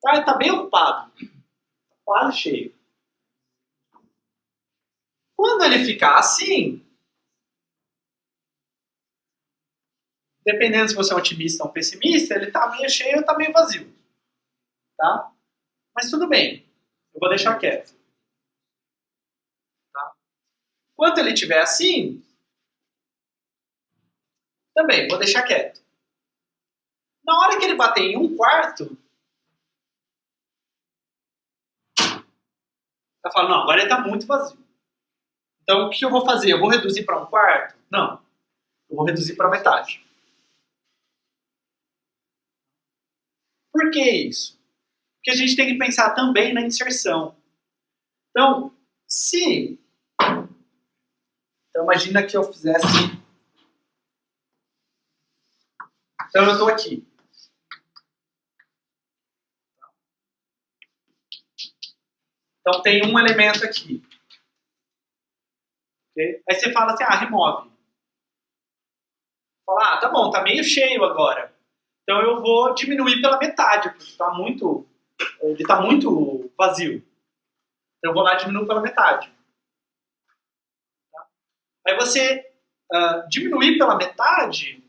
Tá? Ele está bem ocupado. Quase cheio. Quando ele ficar assim, dependendo se você é um otimista ou um pessimista, ele está meio cheio ou está meio vazio. Tá? Mas tudo bem. Eu vou deixar quieto. Tá? Quando ele estiver assim, também vou deixar quieto. Na hora que ele bater em 1/4, eu falo, não, agora ele está muito vazio. Então o que eu vou fazer? Eu vou reduzir para 1/4? Não. Eu vou reduzir para metade. Por que isso? Porque a gente tem que pensar também na inserção. Então, Então imagina que eu fizesse... Então eu estou aqui. Então tem um elemento aqui. Okay? Aí você fala assim, remove. Fala, tá bom, tá meio cheio agora. Então eu vou diminuir pela metade, porque ele está muito vazio. Então eu vou lá e diminuo pela metade. Tá? Aí você diminuir pela metade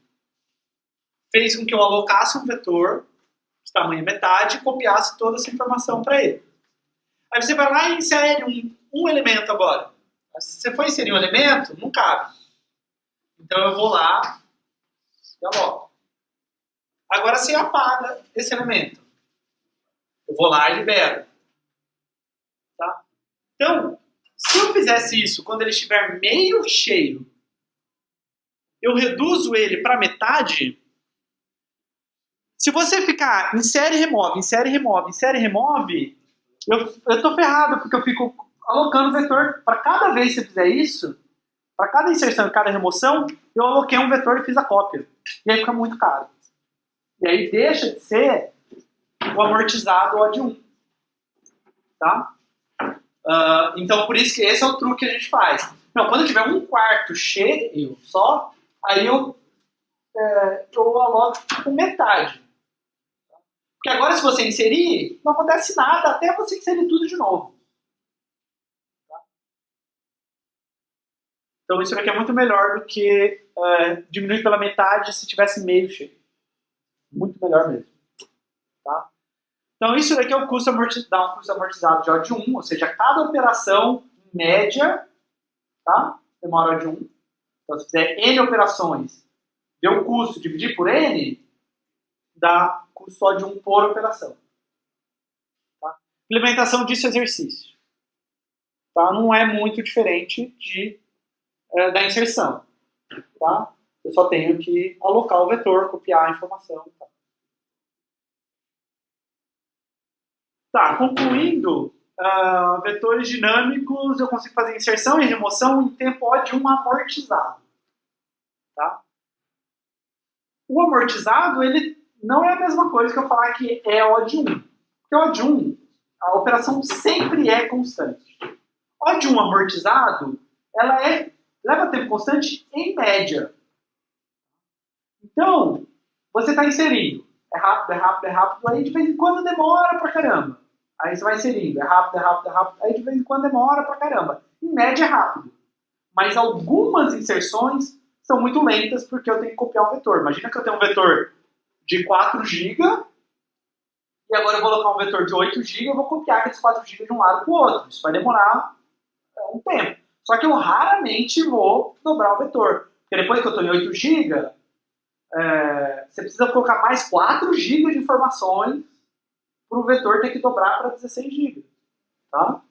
fez com que eu alocasse um vetor de tamanho metade e copiasse toda essa informação para ele. Aí você vai lá e insere um elemento agora. Se você for inserir um elemento, não cabe. Então eu vou lá e aloco. Agora você apaga esse elemento. Eu vou lá e libero. Tá? Então, se eu fizesse isso quando ele estiver meio cheio, eu reduzo ele para metade. Se você ficar insere, remove, insere, remove, insere, remove, eu tô ferrado, porque eu fico alocando vetor. Para cada vez que você fizer isso, para cada inserção e cada remoção, eu aloquei um vetor e fiz a cópia. E aí fica muito caro. E aí deixa de ser o amortizado O de 1. Tá? Então, por isso que esse é o truque que a gente faz. Não, quando eu tiver 1/4 cheio só, aí eu aloco com metade. Porque agora, se você inserir, não acontece nada até você inserir tudo de novo. Tá? Então, isso aqui é muito melhor do que diminuir pela metade se tivesse meio cheio. Muito melhor mesmo. Tá? Então, isso daqui é o custo amortizado, um custo amortizado de O de 1, ou seja, cada operação, em média, tá? Demora O de 1. Então, se fizer N operações, ver o custo, dividir por N, dá custo O de 1 por operação. Tá? Implementação disso é exercício. Tá? Não é muito diferente da inserção. Tá? Eu só tenho que alocar o vetor, copiar a informação. Tá, concluindo, Vetores dinâmicos, eu consigo fazer inserção e remoção em tempo O de 1 amortizado. Tá? O amortizado, ele não é a mesma coisa que eu falar que é O de 1. Porque O de 1, a operação sempre é constante. O de 1 amortizado, ela leva tempo constante em média. Então, você está inserindo. É rápido, aí de vez em quando demora pra caramba. Aí você vai inserindo. É rápido, aí de vez em quando demora pra caramba. Em média é rápido. Mas algumas inserções são muito lentas porque eu tenho que copiar um vetor. Imagina que eu tenho um vetor de 4 GB e agora eu vou colocar um vetor de 8 GB e eu vou copiar aqueles 4 GB de um lado para o outro. Isso vai demorar um tempo. Só que eu raramente vou dobrar o vetor. Porque depois que eu estou em 8 GB, você precisa colocar mais 4 GB de informações para o vetor ter que dobrar para 16 GB. Tá?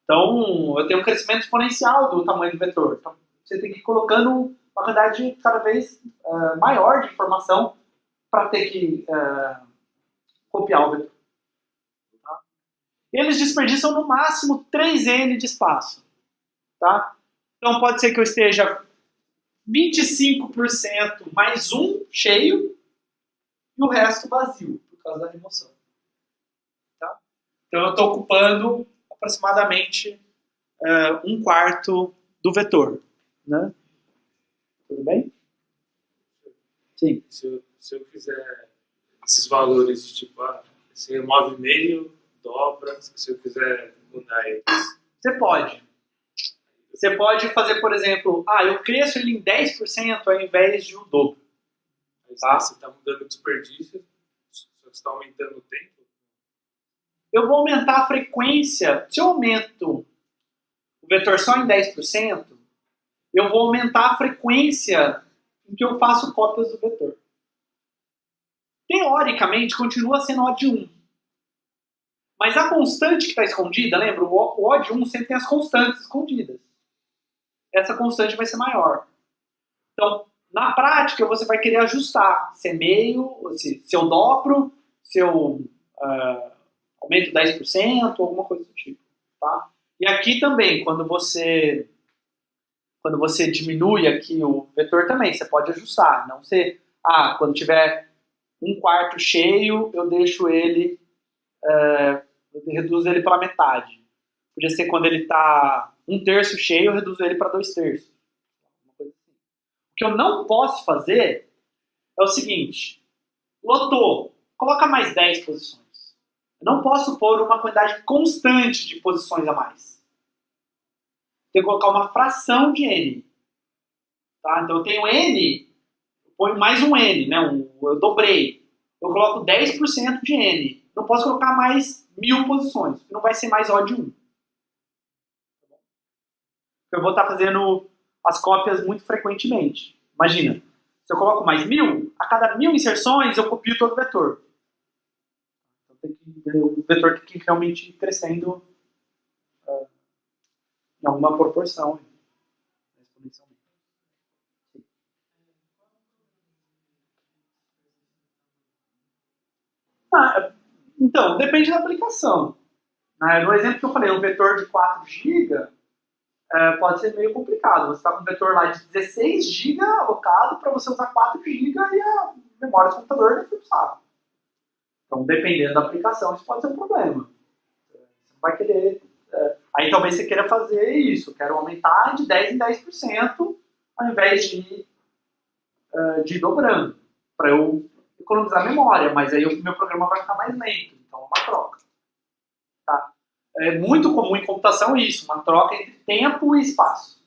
Então, eu tenho um crescimento exponencial do tamanho do vetor. Então, você tem que ir colocando uma quantidade cada vez maior de informação para ter que copiar o vetor. Tá? Eles desperdiçam no máximo 3N de espaço. Tá? Então, pode ser que eu esteja 25% mais um cheio e o resto vazio, por causa da remoção. Tá? Então, eu estou ocupando aproximadamente 1/4 do vetor. Né? Tudo bem? Sim. Se eu quiser esses valores de tipo, você remove meio, dobra, se eu quiser mudar eles. Você pode. Você pode fazer, por exemplo, eu cresço ele em 10% ao invés de o dobro. Tá? Você está mudando o desperdício, só que você está aumentando o tempo. Eu vou aumentar a frequência. Se eu aumento o vetor só em 10%, eu vou aumentar a frequência em que eu faço cópias do vetor. Teoricamente, continua sendo O de 1. Mas a constante que está escondida, lembra? O O de 1 sempre tem as constantes escondidas. Essa constante vai ser maior. Então, na prática, você vai querer ajustar. Se é meio, se eu dobro, se eu aumento 10%, alguma coisa do tipo. Tá? E aqui também, quando você diminui aqui o vetor também, você pode ajustar. Não ser, quando tiver 1/4 cheio, eu deixo ele, eu reduzo ele pela metade. Podia ser quando ele está 1/3 cheio, eu reduzo ele para 2/3. O que eu não posso fazer é o seguinte: lotou, coloca mais 10 posições. Eu não posso pôr uma quantidade constante de posições a mais. Tem que colocar uma fração de N. Tá? Então eu tenho N, eu ponho mais um N, né? Eu dobrei. Eu coloco 10% de N. Não posso colocar mais 1000 posições, porque não vai ser mais O de 1. Eu vou estar fazendo as cópias muito frequentemente. Imagina, se eu coloco mais 1000, a cada 1000 inserções eu copio todo o vetor. Então o vetor tem que realmente ir crescendo em alguma proporção. Exponencialmente. Então, depende da aplicação. No exemplo que eu falei, um vetor de 4 GB pode ser meio complicado. Você está com um vetor lá de 16 GB alocado para você usar 4 GB e a memória do computador não foi usada. Então, dependendo da aplicação, isso pode ser um problema. Você não vai querer... aí talvez você queira fazer isso. Eu quero aumentar de 10 em 10% ao invés de ir dobrando. Para eu economizar memória. Mas aí o meu programa vai ficar mais lento. Então, é uma troca. Tá? É muito comum em computação isso. Uma troca entre tempo e espaço.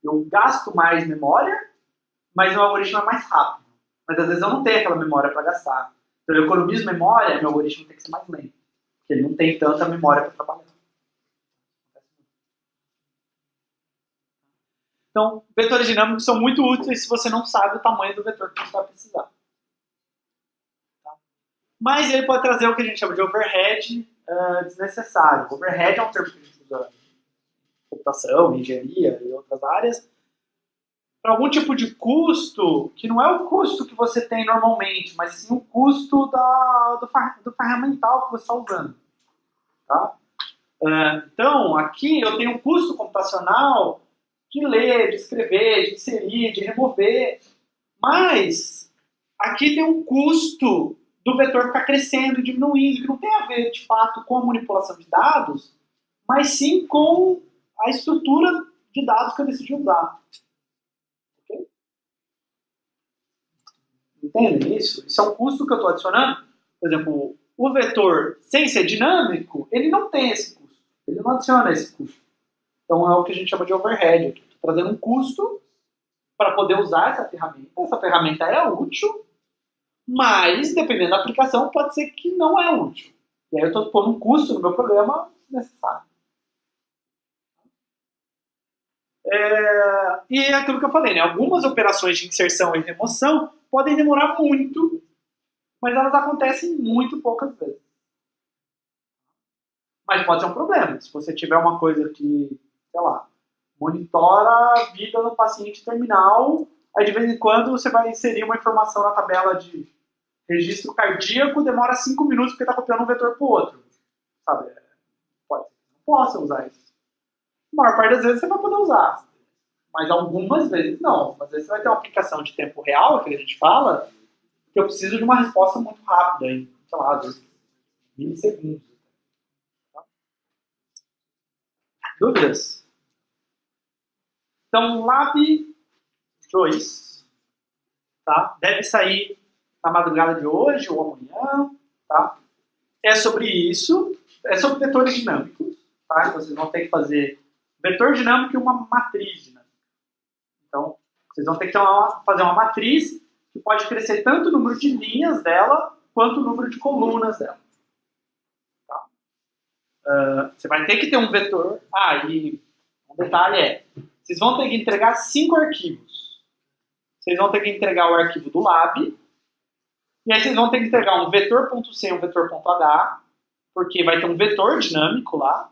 Eu gasto mais memória, mas meu algoritmo é mais rápido. Mas às vezes eu não tenho aquela memória para gastar. Então eu economizo memória, meu algoritmo tem que ser mais lento. Porque ele não tem tanta memória para trabalhar. Então, vetores dinâmicos são muito úteis se você não sabe o tamanho do vetor que você vai precisar. Tá? Mas ele pode trazer o que a gente chama de overhead desnecessário. Overhead é um termo que a gente usa em computação, engenharia e outras áreas, para algum tipo de custo que não é o custo que você tem normalmente, mas sim o custo do ferramental que você está usando. Tá? Então, aqui eu tenho um custo computacional de ler, de escrever, de inserir, de remover. Mas aqui tem um custo do vetor ficar crescendo e diminuindo, que não tem a ver, de fato, com a manipulação de dados, mas sim com a estrutura de dados que eu decidi usar. Okay? Entendem isso? Isso é um custo que eu estou adicionando. Por exemplo, o vetor, sem ser dinâmico, ele não tem esse custo. Ele não adiciona esse custo. Então é o que a gente chama de overhead. Eu estou trazendo um custo para poder usar essa ferramenta. Essa ferramenta é útil, mas, dependendo da aplicação, pode ser que não é útil. E aí eu estou pondo um custo no meu programa necessário. E é aquilo que eu falei, né? Algumas operações de inserção e remoção podem demorar muito, mas elas acontecem muito poucas vezes. Mas pode ser um problema. Se você tiver uma coisa que, sei lá, monitora a vida no paciente terminal, aí de vez em quando você vai inserir uma informação na tabela de registro cardíaco, demora 5 minutos porque está copiando um vetor para o outro. Sabe? Pode ser que não possa usar isso. A maior parte das vezes você vai poder usar. Mas algumas vezes não. Às vezes você vai ter uma aplicação de tempo real, que a gente fala, que eu preciso de uma resposta muito rápida, em, sei lá, 2 milissegundos. Tá? Dúvidas? Então, Lab 2, tá? Deve sair na madrugada de hoje ou amanhã, tá? É sobre isso, é sobre vetores dinâmicos, tá? Então, vocês vão ter que fazer vetor dinâmico e uma matriz dinâmica. Então, vocês vão ter que fazer uma matriz que pode crescer tanto o número de linhas dela, quanto o número de colunas dela. Tá? Você vai ter que ter um vetor. E um detalhe é, vocês vão ter que entregar 5 arquivos. Vocês vão ter que entregar o arquivo do lab, e aí vocês vão ter que entregar um vetor.c e um vetor.h, porque vai ter um vetor dinâmico lá.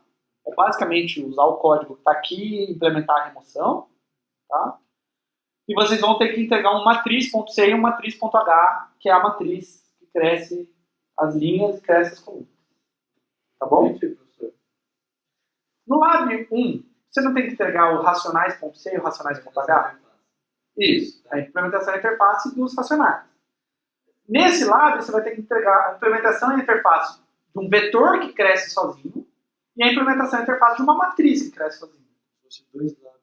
É basicamente usar o código que está aqui e implementar a remoção. Tá? E vocês vão ter que entregar um matriz.c e um matriz.h, que é a matriz que cresce as linhas e cresce as colunas. Tá bom? No Lab 1, você não tem que entregar o racionais.c e o racionais.h? Isso, a implementação e interface dos racionais. Nesse Lab, você vai ter que entregar a implementação e interface de um vetor que cresce sozinho e a implementação e interface de uma matriz que cresce sozinho. Se fosse 2 labs.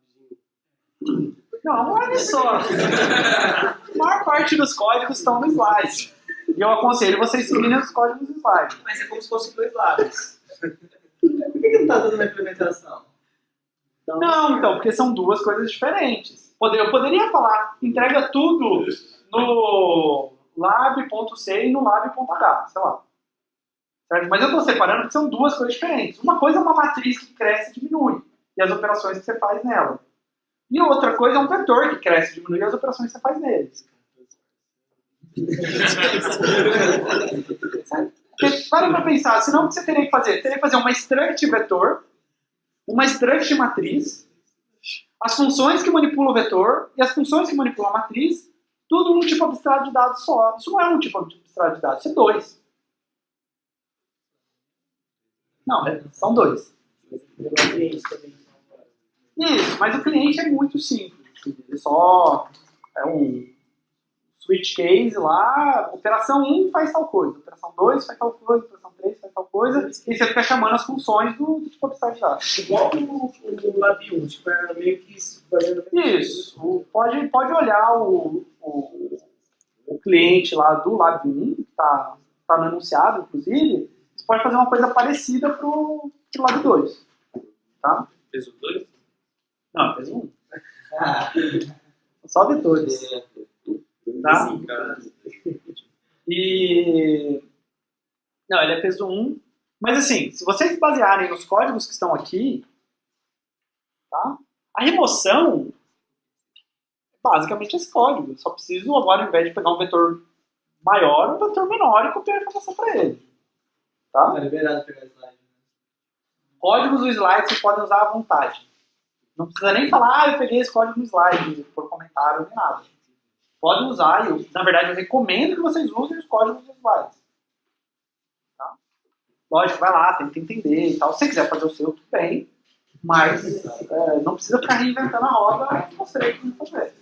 Não, olha só. A maior parte dos códigos estão no slide. E eu aconselho vocês seguirem os códigos do slide. Mas é como se fosse 2 labs. Por que não está dando uma implementação? Não, então, porque são 2 coisas diferentes. Eu poderia falar, entrega tudo no lab.c e no lab.h, sei lá. Certo? Mas eu estou separando porque são 2 coisas diferentes. Uma coisa é uma matriz que cresce e diminui, e as operações que você faz nela. E outra coisa é um vetor que cresce e diminui, e as operações que você faz nele. Porque, para pensar, senão o que você teria que fazer? Teria que fazer uma struct vetor, uma struct matriz, as funções que manipulam o vetor e as funções que manipulam a matriz, tudo num tipo abstrato de dados só. Isso não é um tipo abstrato de dados, isso é 2. Não, são 2. Isso, mas o cliente é muito simples. Ele só é um switch case lá, operação 1 faz tal coisa, operação 2 faz tal coisa, operação 3 faz tal coisa, e você fica chamando as funções do tipo abstrato de dados. Igual o Lab 1, tipo, é meio que fazendo... Isso, pode olhar o cliente lá do Lab 1, que está no enunciado, inclusive, você pode fazer uma coisa parecida pro Lab 2. Tá? Peso 2? Não, peso 1. Só vetores. Tá? E... Não, ele é peso 1. Mas assim, se vocês se basearem nos códigos que estão aqui, tá? A remoção é basicamente esse código. Eu só preciso agora, ao invés de pegar um vetor maior, um vetor menor e copiar a informação para ele. Tá? Tá liberado pegar slide. Códigos do slide vocês podem usar à vontade. Não precisa nem falar, eu peguei esse código no slide, por comentário, nem nada. Podem usar, na verdade eu recomendo que vocês usem os códigos dos slides. Tá? Lógico, vai lá, tenta entender e tal. Se você quiser fazer o seu, tudo bem. Mas não precisa ficar reinventando a roda, eu não sei como fazer.